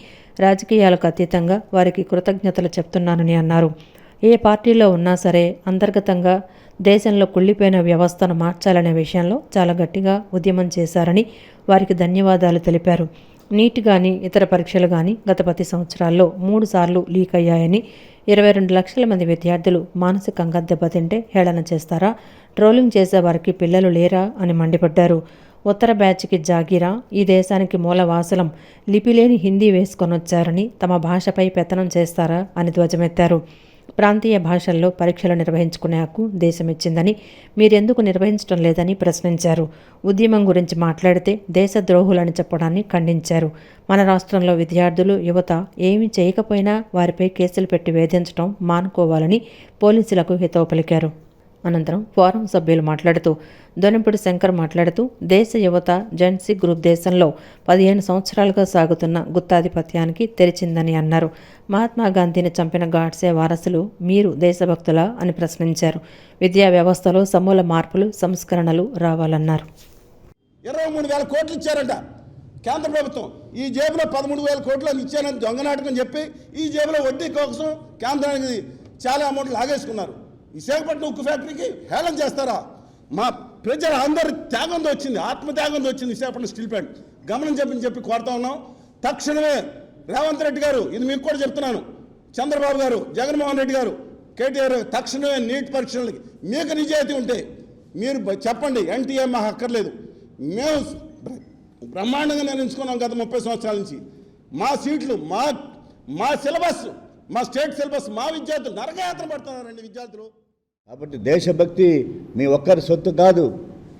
Speaker 2: రాజకీయాలకు అతీతంగా వారికి కృతజ్ఞతలు చెప్తున్నానని అన్నారు. ఏ పార్టీలో ఉన్నా సరే అంతర్గతంగా దేశంలో కుళ్ళిపోయిన వ్యవస్థను మార్చాలనే విషయంలో చాలా గట్టిగా ఉద్యమం చేశారని వారికి ధన్యవాదాలు తెలిపారు. నీట్ కానీ ఇతర పరీక్షలు కానీ గత 10 సంవత్సరాల్లో 3 సార్లు లీక్ అయ్యాయని, 22 లక్షల మంది విద్యార్థులు మానసికంగా దెబ్బతింటే హేళన చేస్తారా, ట్రోలింగ్ చేసే వారికి పిల్లలు లేరా అని మండిపడ్డారు. ఉత్తర బ్యాచ్కి జాగీరా, ఈ దేశానికి మూలవాసలం లిపిలేని హిందీ వేసుకొనొచ్చారని, తమ భాషపై పెత్తనం చేస్తారా అని ధ్వజమెత్తారు. ప్రాంతీయ భాషల్లో పరీక్షలు నిర్వహించుకునే హక్కు దేశమిచ్చిందని మీరెందుకు నిర్వహించడం లేదని ప్రశ్నించారు. ఉద్యమం గురించి మాట్లాడితే దేశద్రోహులని చెప్పడాన్ని ఖండించారు. మన రాష్ట్రంలో విద్యార్థులు, యువత ఏమీ చేయకపోయినా వారిపై కేసులు పెట్టి వేధించడం మానుకోవాలని పోలీసులకు హితవు పలికారు. అనంతరం ఫోరం సభ్యులు మాట్లాడుతూ దొనంపూడి శంకర్ మాట్లాడుతూ దేశ యువత జెన్సీ గ్రూప్ దేశంలో 15 సంవత్సరాలుగా సాగుతున్న గుత్తాధిపత్యానికి తెరిచిందని అన్నారు. మహాత్మా గాంధీని చంపిన గాడ్సే వారసులు మీరు దేశభక్తులా అని ప్రశ్నించారు. విద్యా వ్యవస్థలో సమూల మార్పులు, సంస్కరణలు రావాలన్నారు.
Speaker 10: 23,000 కోట్లు ఇచ్చారంట కేంద్ర ప్రభుత్వం. ఈ జేబులో 13,000 కోట్లు అని ఇచ్చానని దొంగనాటకం చెప్పి ఈ జేబులో వడ్డీ కోసం కేంద్రానికి చాలా అమౌంట్ లాగేసుకున్నారు. విశాఖపట్నం ఉక్కు ఫ్యాక్టరీకి హేళన చేస్తారా? మా ప్రజల అందరి త్యాగంతో వచ్చింది, ఆత్మత్యాగంతో వచ్చింది విశాఖపట్నం స్టీల్ ప్లాంట్. గమనం చెప్పి కోరుతా ఉన్నాం. తక్షణమే రేవంత్ రెడ్డి గారు, ఇది మీకు కూడా చెప్తున్నాను, చంద్రబాబు గారు, జగన్మోహన్ రెడ్డి గారు, కేటీఆర్ తక్షణమే నీట్ పరీక్షలకి మీకు నిజాయితీ ఉంటే మీరు చెప్పండి. ఎన్టీఏ మాకు అక్కర్లేదు, మేము బ్రహ్మాండంగా నిర్ణయించుకున్నాం గత 30 సంవత్సరాల నుంచి. మా సీట్లు, మా సిలబస్, మా స్టేట్ సిలబస్, మా విద్యార్థులు నరకయాత్ర పడుతున్నారండి విద్యార్థులు.
Speaker 14: కాబట్టి దేశభక్తి మీ ఒక్కరి సొత్తు కాదు,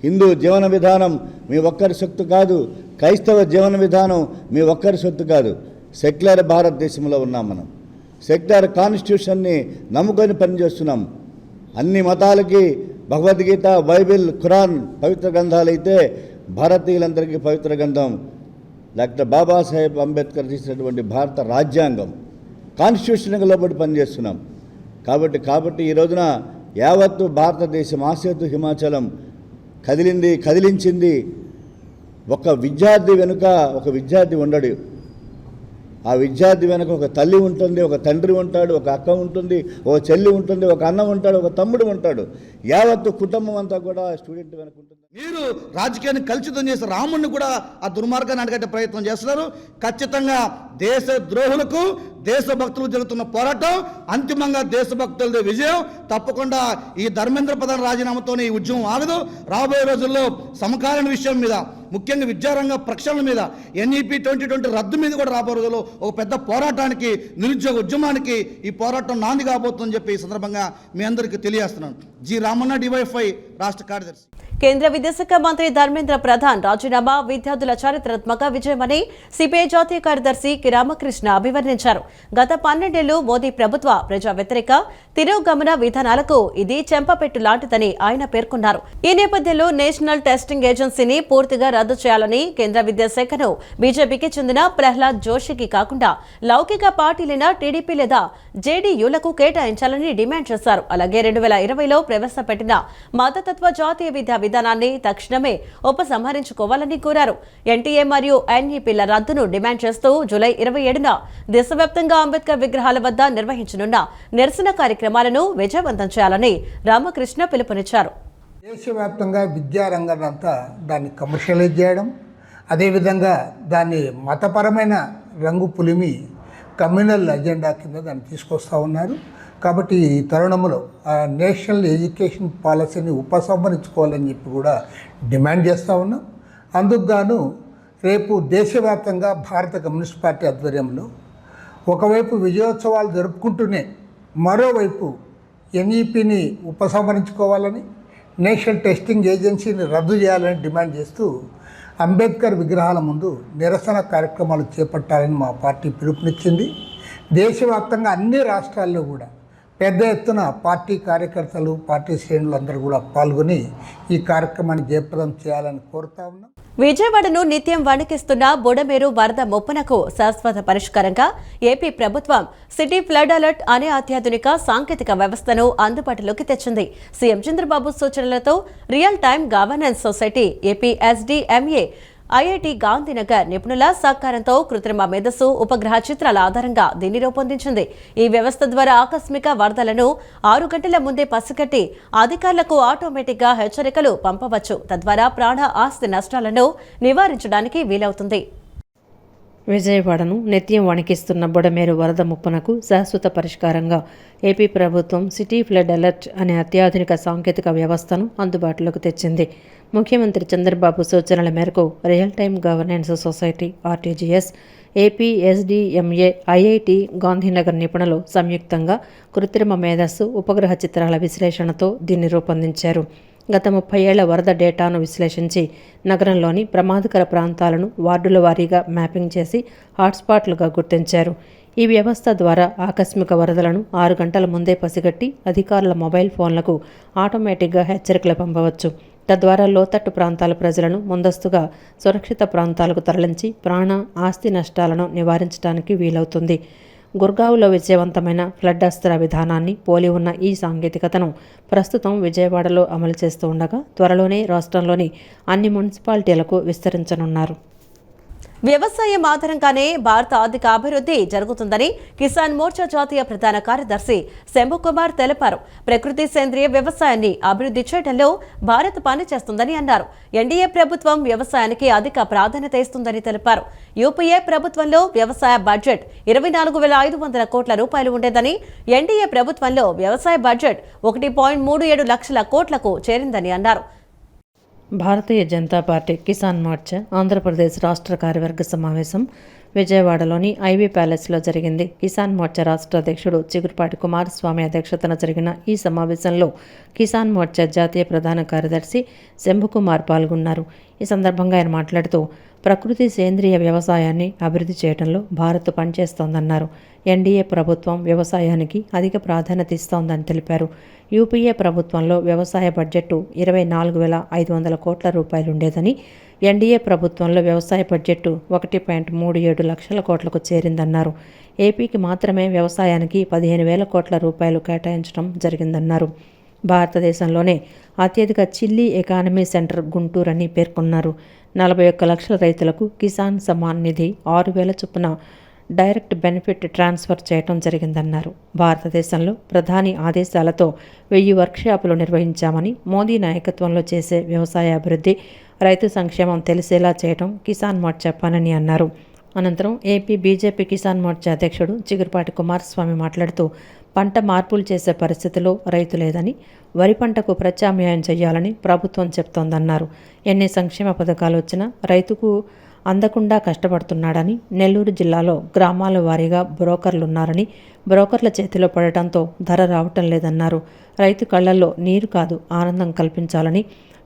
Speaker 14: హిందూ జీవన విధానం మీ ఒక్కరి సొత్తు కాదు, క్రైస్తవ జీవన విధానం మీ ఒక్కరి సొత్తు కాదు. సెక్యులర్ భారతదేశంలో ఉన్నాం మనం. సెక్యులర్ కాన్స్టిట్యూషన్ని నమ్ముకొని పనిచేస్తున్నాం. అన్ని మతాలకి భగవద్గీత, బైబిల్, ఖురాన్ పవిత్ర గ్రంథాలు అయితే భారతీయులందరికీ పవిత్ర గ్రంథం డాక్టర్ బాబాసాహెబ్ అంబేద్కర్ తీసినటువంటి భారత రాజ్యాంగం కాన్స్టిట్యూషన్కి లోబడి పనిచేస్తున్నాం. కాబట్టి ఈ రోజున యావత్తు భారతదేశం ఆసేతు హిమాచలం కదిలించింది. ఒక విద్యార్థి వెనుక ఒక విద్యార్థి ఉండడు. ఆ విద్యార్థి వెనుక ఒక తల్లి ఉంటుంది, ఒక తండ్రి ఉంటాడు, ఒక అక్క ఉంటుంది, ఒక చెల్లి ఉంటుంది, ఒక అన్న ఉంటాడు, ఒక తమ్ముడు ఉంటాడు. యావత్తు కుటుంబం అంతా కూడా స్టూడెంట్ వెనుక ఉంటుంది.
Speaker 15: మీరు రాజకీయాన్ని కలుషితం చేసి రాముడిని కూడా ఆ దుర్మార్గాన్ని అడగట్టే ప్రయత్నం చేస్తున్నారు. ఖచ్చితంగా దేశ ద్రోహులకు దేశభక్తులకు జరుగుతున్న పోరాటం అంతిమంగా దేశభక్తులదే విజయం. తప్పకుండా ఈ ధర్మేంద్ర ప్రధాన రాజీనామాతోనే ఈ ఉద్యమం ఆగదు. రాబోయే రోజుల్లో సమకాలీన విషయం మీద, ముఖ్యంగా విద్యారంగ ప్రక్షాళన మీద, NEP 2020 రద్దు మీద కూడా రాబోయే రోజుల్లో ఒక పెద్ద పోరాటానికి, నిరుద్యోగ ఉద్యమానికి ఈ పోరాటం నాంది కాబోతుందని చెప్పి ఈ సందర్భంగా మీ అందరికీ తెలియజేస్తున్నాను. జి రామన్న, DYFI రాష్ట్ర కార్యదర్శి.
Speaker 1: కేంద్ర విద్యాశాఖ మంత్రి ధర్మేంద్ర ప్రధాన్ రాజీనామా విద్యార్థుల చారిత్రాత్మక విజయమని సిపిఐ జాతీయ కార్యదర్శి కె రామకృష్ణ అభివర్ణించారు. గత 12 ఏళ్లు మోదీ ప్రభుత్వ ప్రజా వ్యతిరేక తిరోగమన విధానాలకు ఇది చెంపపెట్టు లాంటిదని ఆయన పేర్కొన్నారు. ఈ నేపథ్యంలో నేషనల్ టెస్టింగ్ ఏజెన్సీని పూర్తిగా రద్దు చేయాలని కేంద్ర విద్యాశాఖను బీజేపీకి చెందిన ప్రహ్లాద్ జోషికి కాకుండా లౌకిక పార్టీలైన టీడీపీ లేదా జేడీయూలకు కేటాయించాలని డిమాండ్ చేశారు. అలాగే 2020లో ప్రవేశపెట్టిన మతతత్వ జాతీయ విద్యా విధానాన్ని తక్షణమే ఉపసంహరించుకోవాలని కోరారు. ఎన్టీఏ మరియు NEPల రద్దును డిమాండ్ చేస్తూ జూలై 27న దేశవ్యాప్తంగా అంబేద్కర్ విగ్రహాల వద్ద నిర్వహించనున్న నిరసన కార్యక్రమాలను విజయవంతం చేయాలని రామకృష్ణ పిలుపునిచ్చారు.
Speaker 16: దేశవ్యాప్తంగా విద్యారంగానంతా దాన్ని కమర్షియలైజ్ చేయడం, అదేవిధంగా దాన్ని మతపరమైన రంగు పులిమి కమ్యూనల్ అజెండా కింద దాన్ని తీసుకొస్తూ ఉన్నారు. కాబట్టి ఈ తరుణంలో నేషనల్ ఎడ్యుకేషన్ పాలసీని ఉపసంహరించుకోవాలని చెప్పి కూడా డిమాండ్ చేస్తూ ఉన్నాం. అందుకు గాను రేపు దేశవ్యాప్తంగా భారత కమ్యూనిస్ట్ పార్టీ ఆధ్వర్యంలో ఒకవైపు విజయోత్సవాలు జరుపుకుంటూనే మరోవైపు NEPని ఉపసంహరించుకోవాలని, నేషనల్ టెస్టింగ్ ఏజెన్సీని రద్దు చేయాలని డిమాండ్ చేస్తూ అంబేద్కర్ విగ్రహాల ముందు నిరసన కార్యక్రమాలు చేపట్టాలని మా పార్టీ పిలుపునిచ్చింది. దేశవ్యాప్తంగా అన్ని రాష్ట్రాల్లో కూడా పెద్ద ఎత్తున పార్టీ కార్యకర్తలు, పార్టీ శ్రేణులు అందరూ కూడా పాల్గొని ఈ కార్యక్రమాన్ని జయప్రదం చేయాలని కోరుతా ఉన్నాం.
Speaker 1: విజయవాడను నిత్యం వణికిస్తున్న బుడమేరు వరద ముప్పునకు శాశ్వత పరిష్కారంగా ఏపీ ప్రభుత్వం సిటీ ఫ్లడ్ అలర్ట్ అనే అత్యాధునిక సాంకేతిక వ్యవస్థను అందుబాటులోకి తెచ్చింది. సీఎం చంద్రబాబు సూచనలతో real time governance society, AP SDMA, IIT Gandhinagar నిపుణుల సహకారంతో కృత్రిమ మేధస్సు ఉపగ్రహ చిత్రాల ఆధారంగా దీన్ని రూపొందించింది. ఈ వ్యవస్థ ద్వారా ఆకస్మిక వరదలను 6 గంటల ముందే పసిగట్టి అధికారులకు ఆటోమేటిక్గా హెచ్చరికలు పంపవచ్చు. తద్వారా ప్రాణ ఆస్తి నష్టాలను నివారించడానికి వీలవుతుంది.
Speaker 2: విజయవాడను నిత్యం వణికిస్తున్న బుడమేరు వరద ముప్పునకు శాశ్వత పరిష్కారంగా ఏపీ ప్రభుత్వం సిటీ ఫ్లడ్ అలర్ట్ అనే అత్యాధునిక సాంకేతిక వ్యవస్థను అందుబాటులోకి తెచ్చింది. ముఖ్యమంత్రి చంద్రబాబు సూచనల మేరకు real time governance society RTGS, AP SDMA, IIT Gandhinagar నిపుణులు సంయుక్తంగా కృత్రిమ మేధస్సు ఉపగ్రహ చిత్రాల విశ్లేషణతో దీన్ని రూపొందించారు. గత 30 ఏళ్ల వరద డేటాను విశ్లేషించి నగరంలోని ప్రమాదకర ప్రాంతాలను వార్డుల వారీగా మ్యాపింగ్ చేసి హాట్స్పాట్లుగా గుర్తించారు. ఈ వ్యవస్థ ద్వారా ఆకస్మిక వరదలను 6 గంటల ముందే పసిగట్టి అధికారుల మొబైల్ ఫోన్లకు ఆటోమేటిక్గా హెచ్చరికలు పంపవచ్చు. తద్వారా లోతట్టు ప్రాంతాల ప్రజలను ముందస్తుగా సురక్షిత ప్రాంతాలకు తరలించి ప్రాణ, ఆస్తి నష్టాలను నివారించడానికి వీలవుతుంది. గుర్గావ్లో విజయవంతమైన ఫ్లడ్ అస్త్ర విధానాన్ని పోలి ఉన్న ఈ సాంకేతికతను ప్రస్తుతం విజయవాడలో అమలు చేస్తూ ఉండగా త్వరలోనే రాష్ట్రంలోని అన్ని మున్సిపాలిటీలకు విస్తరించనున్నారు.
Speaker 1: వ్యవసాయం ఆధారంగానే భారత ఆర్థిక అభివృద్ధి జరుగుతుందని కిసాన్ మోర్చా జాతీయ ప్రధాన కార్యదర్శి శంభుకుమార్ తెలిపారు. ప్రకృతి సేంద్రియ వ్యవసాయాన్ని అభివృద్ధి చేయడంలో భారత్ పనిచేస్తుందని అన్నారు. ఎన్డీఏ ప్రభుత్వం వ్యవసాయానికి అధిక ప్రాధాన్యత ఇస్తుందని తెలిపారు. యూపీఏ ప్రభుత్వంలో వ్యవసాయ బడ్జెట్ 24,500 కోట్ల రూపాయలు ఉండేదని, ఎన్డీఏ ప్రభుత్వంలో వ్యవసాయ బడ్జెట్ 1.37 లక్షల కోట్లకు చేరిందని అన్నారు.
Speaker 2: భారతీయ జనతా పార్టీ కిసాన్ మోర్చా ఆంధ్రప్రదేశ్ రాష్ట్ర కార్యవర్గ సమావేశం విజయవాడలోని ఐవీ ప్యాలెస్లో జరిగింది. కిసాన్ మోర్చా రాష్ట్ర అధ్యక్షుడు చిగురుపాటి కుమారస్వామి అధ్యక్షతన జరిగిన ఈ సమావేశంలో కిసాన్ మోర్చా జాతీయ ప్రధాన కార్యదర్శి శంభుకుమార్ పాల్గొన్నారు. ఈ సందర్భంగా ఆయన మాట్లాడుతూ ప్రకృతి సేంద్రియ వ్యవసాయాన్ని అభివృద్ధి చేయడంలో భారత్ పనిచేస్తోందన్నారు. ఎన్డీఏ ప్రభుత్వం వ్యవసాయానికి అధిక ప్రాధాన్యత ఇస్తోందని తెలిపారు. యూపీఏ ప్రభుత్వంలో వ్యవసాయ బడ్జెట్ 24,500 కోట్ల రూపాయలుండేదని, ఎన్డీఏ ప్రభుత్వంలో వ్యవసాయ బడ్జెట్ 1.37 లక్షల కోట్లకు చేరిందన్నారు. ఏపీకి మాత్రమే వ్యవసాయానికి 15,000 కోట్ల రూపాయలు కేటాయించడం జరిగిందన్నారు. భారతదేశంలోనే అత్యధిక చిల్లీ ఎకానమీ సెంటర్ గుంటూరు అని పేర్కొన్నారు. 41 లక్షల రైతులకు కిసాన్ సమ్మాన్ నిధి 6,000 చొప్పున డైరెక్ట్ బెనిఫిట్ ట్రాన్స్ఫర్ చేయడం జరిగిందన్నారు. భారతదేశంలో ప్రధాని ఆదేశాలతో 1000 వర్క్షాపులు నిర్వహించామని, మోదీ నాయకత్వంలో చేసే వ్యవసాయ అభివృద్ధి, రైతు సంక్షేమం తెలిసేలా చేయడం కిసాన్ మోర్చా పనని అన్నారు. అనంతరం ఏపీ బీజేపీ కిసాన్ మోర్చా అధ్యక్షుడు చిగురుపాటి కుమారస్వామి మాట్లాడుతూ పంట మార్పులు చేసే పరిస్థితిలో రైతు లేదని, వరి పంటకు ప్రత్యామ్నాయం చేయాలని ప్రభుత్వం చెప్తోందన్నారు. ఎన్ని సంక్షేమ పథకాలు వచ్చినా రైతుకు అందకుండా కష్టపడుతున్నాడని, నెల్లూరు జిల్లాలో గ్రామాల వారీగా బ్రోకర్లున్నారని, బ్రోకర్ల చేతిలో పడటంతో ధర రావటం లేదన్నారు. రైతు కళ్లల్లో నీరు కాదు ఆనందం కల్పించాలని,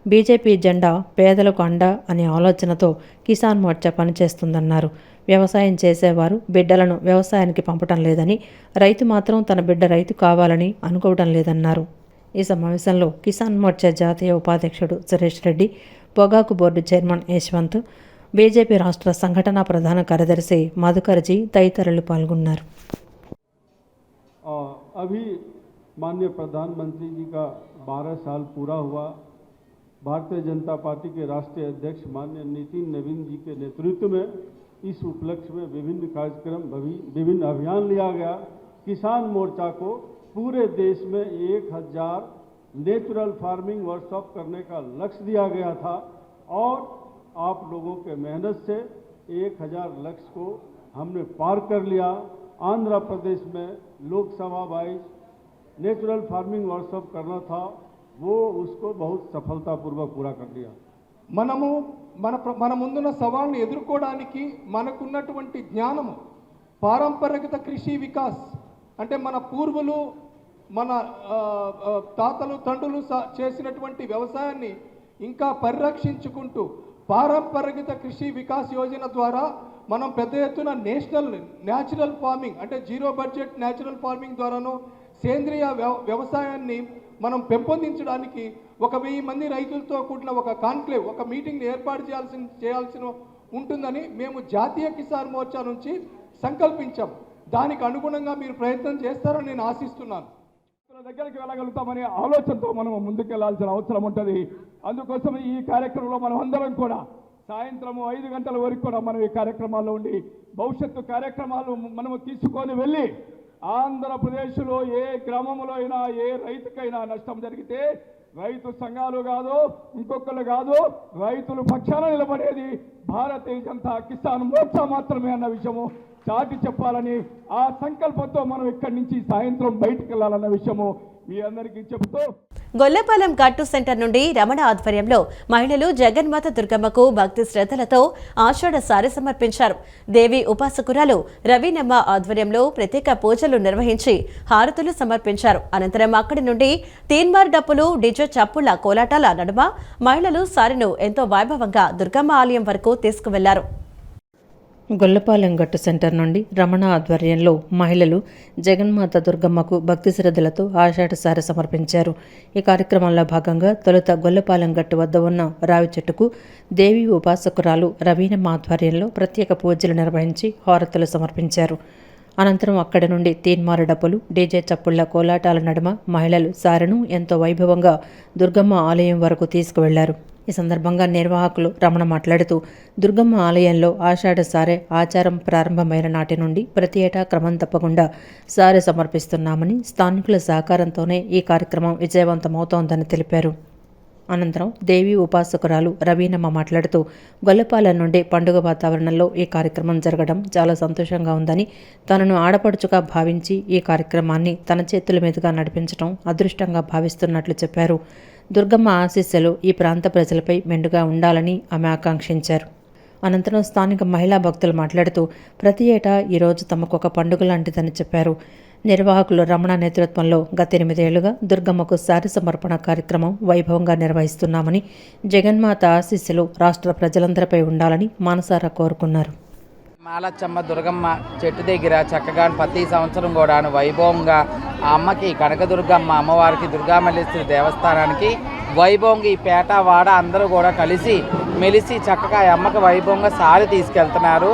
Speaker 2: బీజేపీ జెండా పేదలకు అండ అనే ఆలోచనతో కిసాన్ మోర్చా పనిచేస్తుందన్నారు. వ్యవసాయం చేసేవారు బిడ్డలను వ్యవసాయానికి పంపటం లేదని, రైతు మాత్రం తన బిడ్డ రైతు కావాలని అనుకోవడం లేదన్నారు. ఈ సమావేశంలో కిసాన్ మోర్చా జాతీయ ఉపాధ్యక్షుడు సురేష్ రెడ్డి, పొగాకు బోర్డు చైర్మన్ యశ్వంత్, బీజేపీ రాష్ట్ర సంఘటన ప్రధాన కార్యదర్శి మధుకర్జీ తదితరులు పాల్గొన్నారు.
Speaker 17: अभी माननीय प्रधानमंत्री जी का 12 साल पूरा हुआ। भारतीय जनता पार्टी के राष्ट्रीय अध्यक्ष माननीय नितिन नवीन जी के नेतृत्व में इस उपलक्ष्य में विभिन्न कार्यक्रम, विभिन्न अभियान लिया गया। किसान मोर्चा को पूरे देश में 1000 नेचुरल फार्मिंग वर्कशॉप करने का लक्ष्य दिया गया था और आप लोगों के मेहनत से 1000 लक्ष्य को हमने पार कर लिया। आंध्र प्रदेश में Lok Sabha wise natural farming workshop करना था, वो उसको बहुत सफलतापूर्वक पूरा कर लिया।
Speaker 18: మన ముందున్న సవాళ్ళని ఎదుర్కోవడానికి మనకున్నటువంటి జ్ఞానము, పారంపరిక కృషి వికాస్ అంటే మన పూర్వులు, మన తాతలు తండ్రులు చేసినటువంటి వ్యవసాయాన్ని ఇంకా పరిరక్షించుకుంటూ పారంపరిక కృషి వికాస్ యోజన ద్వారా మనం పెద్ద ఎత్తున న్యాచురల్ ఫార్మింగ్ అంటే జీరో బడ్జెట్ న్యాచురల్ ఫార్మింగ్ ద్వారాను సేంద్రియ వ్యవసాయాన్ని మనం పెంపొందించడానికి 1000 మంది రైతులతో కూడిన ఒక కాన్క్లేవ్, ఒక మీటింగ్ని ఏర్పాటు చేయాల్సిన ఉంటుందని మేము జాతీయ కిసాన్ మోర్చా నుంచి సంకల్పించాం. దానికి అనుగుణంగా మీరు ప్రయత్నం చేస్తారని నేను ఆశిస్తున్నాను.
Speaker 17: దగ్గరికి వెళ్ళగలుగుతామనే ఆలోచనతో మనం ముందుకెళ్లాల్సిన అవసరం ఉంటుంది. అందుకోసం ఈ కార్యక్రమంలో మనం అందరం కూడా సాయంత్రం 5 గంటల వరకు కూడా మనం ఈ కార్యక్రమాల్లో ఉండి భవిష్యత్తు కార్యక్రమాలు మనము తీసుకొని వెళ్ళి ఆంధ్రప్రదేశ్లో ఏ గ్రామంలో అయినా ఏ రైతుకైనా నష్టం జరిగితే రైతు సంఘాలు కాదు, ఇంకొకరు కాదు, రైతులు పక్షాన నిలబడేది భారతీయ జనతా కిసాన్ మోర్చా మాత్రమే అన్న విషయము చాటి చెప్పాలని ఆ సంకల్పంతో మనం ఇక్కడి నుంచి సాయంత్రం బయటికి వెళ్ళాలన్న విషయము మీ అందరికీ చెబుతూ
Speaker 1: గొల్లపాలెం గట్టు సెంటర్ నుండి రమణ ఆధ్వర్యంలో మహిళలు జగన్మాత దుర్గమ్మకు భక్తి శ్రద్ధలతో ఆషాఢ సారె సమర్పించారు. దేవి ఉపాసకురాలు రవీనమ్మ ఆధ్వర్యంలో ప్రత్యేక పూజలు నిర్వహించి హారతులు సమర్పించారు. అనంతరం అక్కడి నుండి తీన్మార్ డప్పులు, డిజే చప్పుళ్ల కోలాటాల నడుమ మహిళలు సారెను ఎంతో వైభవంగా దుర్గమ్మ ఆలయం వరకు తీసుకువెళ్లారు.
Speaker 2: గొల్లపాలెం గట్టు సెంటర్ నుండి రమణ ఆధ్వర్యంలో మహిళలు జగన్మాత దుర్గమ్మకు భక్తి శ్రద్ధలతో ఆషాఢ సారె సమర్పించారు. ఈ కార్యక్రమంలో భాగంగా తొలుత గొల్లపాలెం గట్టు వద్ద ఉన్న రావి చెట్టుకు దేవి ఉపాసకురాలు రవీనమ్మ ఆధ్వర్యంలో ప్రత్యేక పూజలు నిర్వహించి హారతులు సమర్పించారు. అనంతరం అక్కడి నుండి తీన్మారు డప్పులు, డీజే చప్పుళ్ల కోలాటాల నడుమ మహిళలు సారెను ఎంతో వైభవంగా దుర్గమ్మ ఆలయం వరకు తీసుకువెళ్లారు. ఈ సందర్భంగా నిర్వాహకులు రమణ మాట్లాడుతూ దుర్గమ్మ ఆలయంలో ఆషాఢ సారె ఆచారం ప్రారంభమైన నాటి నుండి ప్రతి ఏటా క్రమం తప్పకుండా సారె సమర్పిస్తున్నామని, స్థానికుల సహకారంతోనే ఈ కార్యక్రమం విజయవంతమవుతోందని తెలిపారు. అనంతరం దేవి ఉపాసకురాలు రవీనమ్మ మాట్లాడుతూ గొల్లపాలెం నుండి పండుగ వాతావరణంలో ఈ కార్యక్రమం జరగడం చాలా సంతోషంగా ఉందని, తనను ఆడపడుచుగా భావించి ఈ కార్యక్రమాన్ని తన చేతుల మీదుగా నడిపించడం అదృష్టంగా భావిస్తున్నట్లు చెప్పారు. దుర్గమ్మ ఆశీస్సులు ఈ ప్రాంత ప్రజలపై మెండుగా ఉండాలని ఆమె ఆకాంక్షించారు. అనంతరం స్థానిక మహిళా భక్తులు మాట్లాడుతూ ప్రతి ఏటా ఈరోజు తమకు ఒక పండుగ లాంటిదని చెప్పారు. నిర్వాహకులు రమణ నేతృత్వంలో గత 8 ఏళ్లుగా దుర్గమ్మకు సారె సమర్పణ కార్యక్రమం వైభవంగా నిర్వహిస్తున్నామని, జగన్మాత ఆశీస్సులు రాష్ట్ర ప్రజలందరిపై ఉండాలని మనసారా కోరుకున్నారు.
Speaker 19: మాలచ్చమ్మ దుర్గమ్మ చెట్టు దగ్గర చక్కగా ప్రతి సంవత్సరం కూడా వైభవంగా ఆ అమ్మకి కనకదుర్గమ్మ అమ్మవారికి దుర్గామల్లేశ్వరి దేవస్థానానికి వైభవంగా ఈ పేట వాడ అందరూ కూడా కలిసి మెలిసి చక్కగా ఆ అమ్మకి వైభవంగా సారి తీసుకెళ్తున్నారు.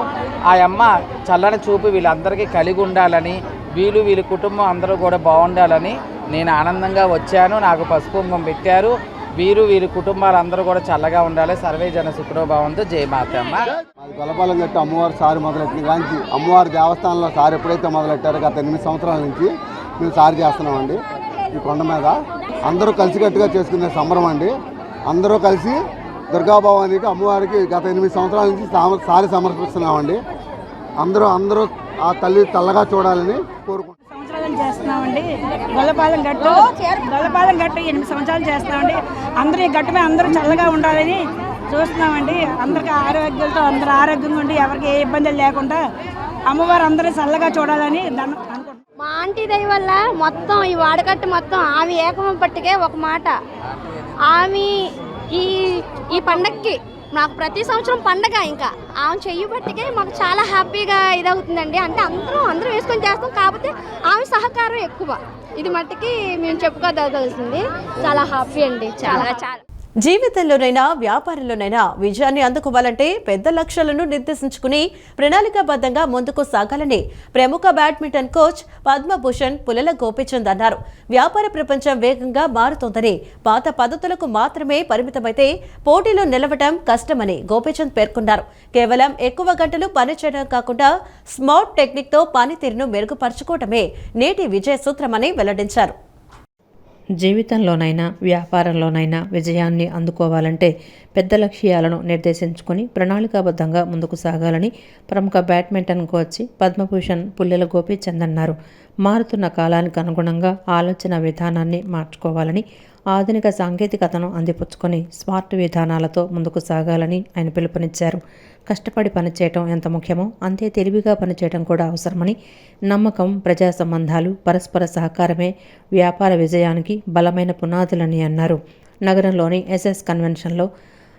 Speaker 19: ఆ అమ్మ చల్లని చూపు వీళ్ళందరికీ కలిగి ఉండాలని, వీళ్ళ కుటుంబం అందరూ కూడా బాగుండాలని నేను ఆనందంగా వచ్చాను. నాకు పసుపు కుంకుమ పెట్టారు. వీరి కుటుంబాలు అందరూ కూడా చల్లగా ఉండాలి. సర్వే జన సుఖనో భవంతు. జై మాతమ్మ.
Speaker 20: గొల్లపాలెం గట్టు అమ్మవారు సారి మొదలెట్టిన కానీ అమ్మవారి దేవస్థానంలో సారి ఎప్పుడైతే మొదలెట్టారో గత 8 సంవత్సరాల నుంచి మేము సారి చేస్తున్నామండి. ఈ కొండ మీద అందరూ కలిసికట్టుగా చేసుకునే సంబరం అండి. అందరూ కలిసి దుర్గాభవానికి అమ్మవారికి గత 8 సంవత్సరాల నుంచి సారి సమర్పిస్తున్నామండి. అందరూ ఆ తల్లి చల్లగా చూడాలని కోరుకుంటున్నాం.
Speaker 21: చేస్తున్నామండి. గొల్లపాలెం గట్టు 8 సంవత్సరాలు చేస్తున్నామండి. అందరూ ఈ గట్టు మీద అందరూ చల్లగా ఉండాలని చూస్తున్నామండి. అందరికీ ఆరోగ్యాలతో అందరూ ఆరోగ్యంగా ఉండి ఎవరికి ఏ ఇబ్బందులు లేకుండా అమ్మవారు అందరూ చల్లగా చూడాలని అనుకుంటున్నాం.
Speaker 22: మా ఆంటీ దయ వల్ల మొత్తం ఈ వాడకట్టు మొత్తం ఆమె ఏకం పట్టుకే ఒక మాట. ఆమె ఈ పండగకి మాకు ప్రతి సంవత్సరం పండగ, ఇంకా ఆమె చెయ్యి పట్టుకే మాకు చాలా హ్యాపీగా ఇదవుతుందండి. అంటే అందరూ వేసుకొని చేస్తాం, కాకపోతే ఆమె సహకారం ఎక్కువ. ఇది మట్టుకి మేము చెప్పుకోదలసింది. చాలా హ్యాపీ అండి. చాలా.
Speaker 1: జీవితంలోనైనా వ్యాపారంలోనైనా విజయాన్ని అందుకోవాలంటే పెద్ద లక్ష్యాలను నిర్దేశించుకుని ప్రణాళికాబద్ధంగా ముందుకు సాగాలని ప్రముఖ బ్యాడ్మింటన్ కోచ్ పద్మభూషణ్ పుల్లల గోపీచంద్ అన్నారు. వ్యాపార ప్రపంచం వేగంగా మారుతోందని, పాత పద్ధతులకు మాత్రమే పరిమితమైతే పోటీలో నిలవటం కష్టమని గోపీచంద్ పేర్కొన్నారు. కేవలం ఎక్కువ గంటలు పనిచేయడం కాకుండా స్మార్ట్ టెక్నిక్తో పనితీరును మెరుగుపరచుకోవటమే నేటి విజయ సూత్రమని వెల్లడించారు.
Speaker 2: జీవితంలోనైనా వ్యాపారంలోనైనా విజయాన్ని అందుకోవాలంటే పెద్ద లక్ష్యాలను నిర్దేశించుకుని ప్రణాళికాబద్ధంగా ముందుకు సాగాలని ప్రముఖ బ్యాడ్మింటన్ కోచ్ పద్మభూషణ్ పుల్లెల గోపీచంద్ అన్నారు. మారుతున్న కాలానికి అనుగుణంగా ఆలోచన విధానాన్ని మార్చుకోవాలని, ఆధునిక సాంకేతికతను అందిపుచ్చుకొని స్మార్ట్ విధానాలతో ముందుకు సాగాలని ఆయన పిలుపునిచ్చారు. కష్టపడి పనిచేయటం ఎంత ముఖ్యమో అంతే తెలివిగా పనిచేయటం కూడా అవసరమని, నమ్మకం, ప్రజా సంబంధాలు, పరస్పర సహకారమే వ్యాపార విజయానికి బలమైన పునాదులని అన్నారు. నగరంలోని ఎస్ఎస్ కన్వెన్షన్లో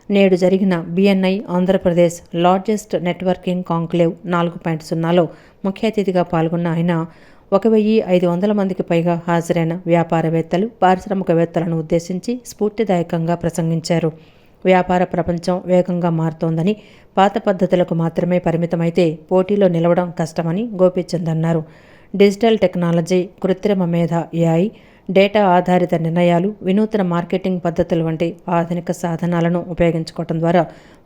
Speaker 2: నేడు జరిగిన BNI Andhra Pradesh largest networking conclave 4.0లో ముఖ్య అతిథిగా పాల్గొన్న ఆయన 1500 మందికి పైగా హాజరైన వ్యాపారవేత్తలు, పారిశ్రామికవేత్తలను ఉద్దేశించి స్ఫూర్తిదాయకంగా ప్రసంగించారు. వ్యాపార ప్రపంచం వేగంగా మారుతోందని, పాత పద్ధతులకు మాత్రమే పరిమితమైతే పోటీలో నిలవడం కష్టమని గోపీచంద్ అన్నారు. డిజిటల్ టెక్నాలజీ, కృత్రిమ మేధ AI, డేటా ఆధారిత నిర్ణయాలు, వినూత్న మార్కెటింగ్ పద్ధతులు వంటి ఆధునిక సాధనాలను ఉపయోగించుకోవడం ద్వారా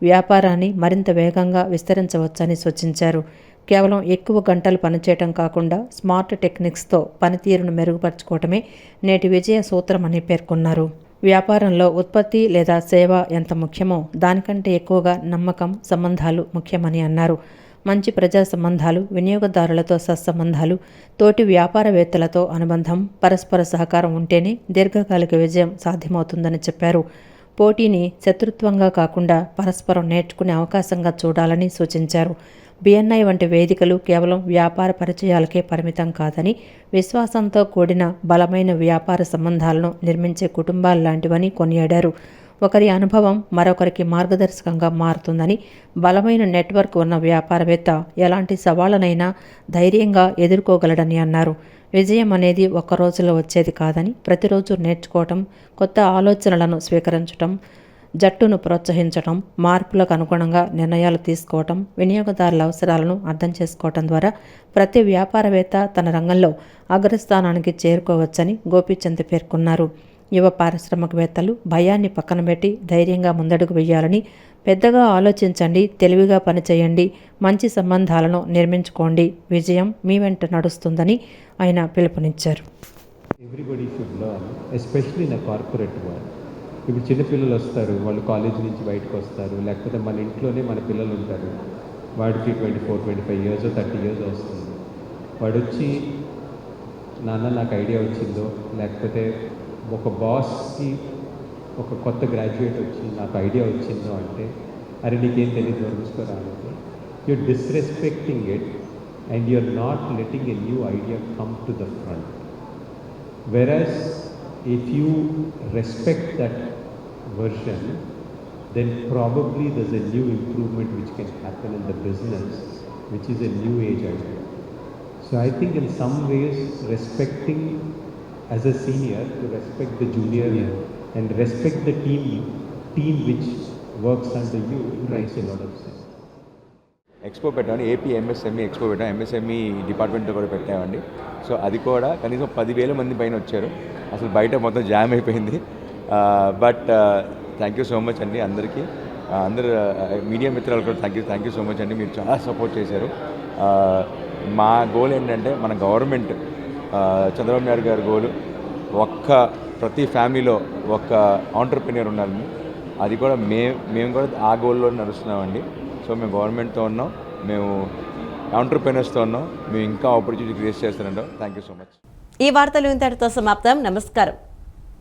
Speaker 2: వ్యాపారాన్ని మరింత వేగంగా విస్తరించవచ్చని సూచించారు. కేవలం ఎక్కువ గంటలు పనిచేయటం కాకుండా స్మార్ట్ టెక్నిక్స్తో పనితీరును మెరుగుపరచుకోవటమే నేటి విజయ సూత్రమని పేర్కొన్నారు. వ్యాపారంలో ఉత్పత్తి లేదా సేవ ఎంత ముఖ్యమో దానికంటే ఎక్కువగా నమ్మకం, సంబంధాలు ముఖ్యమని అన్నారు. మంచి ప్రజా సంబంధాలు, వినియోగదారులతో సత్సంబంధాలు, తోటి వ్యాపారవేత్తలతో అనుబంధం, పరస్పర సహకారం ఉంటేనే దీర్ఘకాలిక విజయం సాధ్యమవుతుందని చెప్పారు. పోటీని శత్రుత్వంగా కాకుండా పరస్పరం నేర్చుకునే అవకాశంగా చూడాలని సూచించారు. BNI వంటి వేదికలు కేవలం వ్యాపార పరిచయాలకే పరిమితం కాదని, విశ్వాసంతో కూడిన బలమైన వ్యాపార సంబంధాలను నిర్మించే కుటుంబాలు లాంటివని కొనియాడారు. ఒకరి అనుభవం మరొకరికి మార్గదర్శకంగా మారుతుందని, బలమైన నెట్వర్క్ ఉన్న వ్యాపారవేత్త ఎలాంటి సవాళ్లనైనా ధైర్యంగా ఎదుర్కోగలడని అన్నారు. విజయం అనేది ఒక్క రోజులో వచ్చేది కాదని, ప్రతిరోజు నేర్చుకోవటం, కొత్త ఆలోచనలను స్వీకరించటం, జట్టును ప్రోత్సహించటం, మార్పులకు అనుగుణంగా నిర్ణయాలు తీసుకోవటం, వినియోగదారుల అవసరాలను అర్థం చేసుకోవటం ద్వారా ప్రతి వ్యాపారవేత్త తన రంగంలో అగ్రస్థానానికి చేరుకోవచ్చని గోపీచంద్ పేర్కొన్నారు. యువ పారిశ్రామికవేత్తలు భయాన్ని పక్కన పెట్టి ధైర్యంగా ముందడుగు వేయాలని, పెద్దగా ఆలోచించండి, తెలివిగా పనిచేయండి, మంచి సంబంధాలను నిర్మించుకోండి, విజయం మీ వెంట నడుస్తుందని ఆయన పిలుపునిచ్చారు.
Speaker 23: Everybody should learn, especially in corporate world. ఇప్పుడు చిన్నపిల్లలు వస్తారు, వాళ్ళు కాలేజ్ నుంచి బయటకు వస్తారు, లేకపోతే మన ఇంట్లోనే మన పిల్లలు ఉంటారు, వాడికి 24-25 years 30 years వస్తుంది. వాడు వచ్చి నాన్న నాకు ఐడియా వచ్చిందో, లేకపోతే ఒక బాస్కి ఒక కొత్త గ్రాడ్యుయేట్ వచ్చి నాకు ఐడియా వచ్చిందో అంటే, అరే నీకేం తెలియదు చూసుకోరా అంటే, you're disrespecting it and you're not letting a new idea come to the front. Whereas if you respect that version, then probably there's a new improvement which can happen in the business, which is a new age idea. So I think in some ways respecting as a senior to respect the junior and respect the team which works under you drives a lot of sense.
Speaker 4: Expo పెట్టామండి, AP MSME expo పెట్టాం, MSME డిపార్ట్మెంట్తో కూడా పెట్టామండి. So అది కూడా కనీసం 10,000 మంది పైన వచ్చారు. అసలు బయట మొత్తం జామ్ అయిపోయింది. But thank you so much అండి అందరికీ, అందరు మీడియా మిత్రులు కూడా థ్యాంక్ యూ సో మచ్ అండి. మీరు చాలా సపోర్ట్ చేశారు. మా గోల్ ఏంటంటే మన గవర్నమెంట్ చంద్రబాబు నాయుడు గారి గోల్ ప్రతి ఫ్యామిలీలో ఒక్క ఆంటర్ప్రెన్యూర్ ఉండాలని. అది కూడా మేము కూడా ఆ గోల్లో నడుస్తున్నామండి. సో మేము గవర్నమెంట్తో ఉన్నాం, మేము ఆంటర్ప్రెన్యూర్స్తో ఉన్నాం, మేము ఇంకా ఆపర్చునిటీ క్రియేట్ చేస్తున్నాం. Thank you so much.
Speaker 1: ఈ వార్తలు ఇంతటితో సమాప్తం. నమస్కారం.